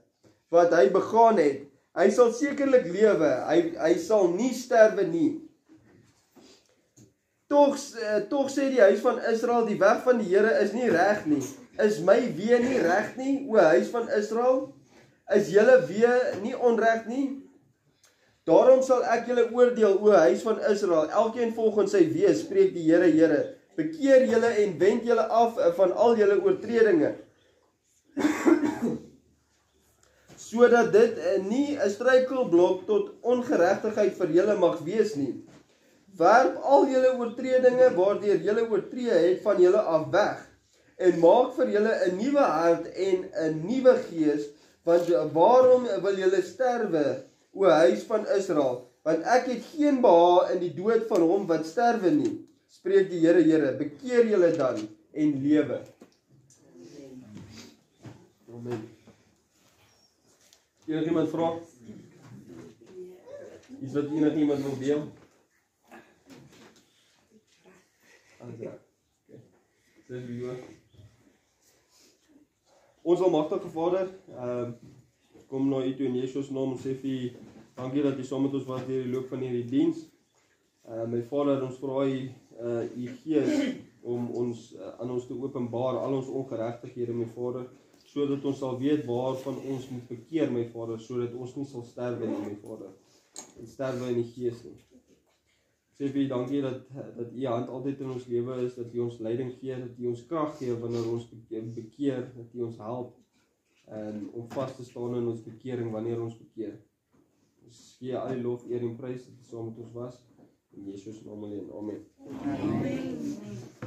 Speaker 1: wat hy begaan het. Hy sal sekerlik lewe, hy sal nie sterwe nie. Tog sê die huis van Israel, die weg van die Here is nie reg nie. Is my weë nie reg nie, o huis van Israel? Is julle weë nie onreg nie? Daarom sal ek julle oordeel, o huis van Israel, elkeen volgens sy weë, spreek die Here. Bekeer julle en wend julle af van al julle oortredinge, sodat dit nie 'n struikelblok tot ongeregtigheid vir julle mag wees nie. Werp al julle oortredinge waardeur julle oortree het van julle af weg, en maak vir julle 'n nuwe hart en 'n nuwe gees, want waarom wil julle sterwe, o huis van Israel? Want ek het geen behaag in die dood van hom wat sterwe nie, spreek die Here. Bekeer julle dan en lewe. Amen. Iemand vra? Is wat iemand wil deel? Ons almagtige Vader, kom na U toe in Jesus naam en sê vir U, dankie dat U saam met ons was deur die loop van hierdie diens. My Vader, ons vra U Gees om ons aan ons te openbaar al ons ongeregtighede, my Vader, sodat ons sal weet waarvan ons moet bekeer, my Vader, sodat ons nie sal sterwe nie, my Vader, en sterwe in die Gees nie. Sê vir U dankie dat U hand altyd in ons lewe is, dat U ons leiding gee, dat U ons krag gee wanneer ons bekeer, dat U ons help om vas te staan in ons bekering wanneer ons bekeer. Ons gee al die lof, eer en prys dat U saam met ons was. In Jesus naam alleen. Amen. Amen.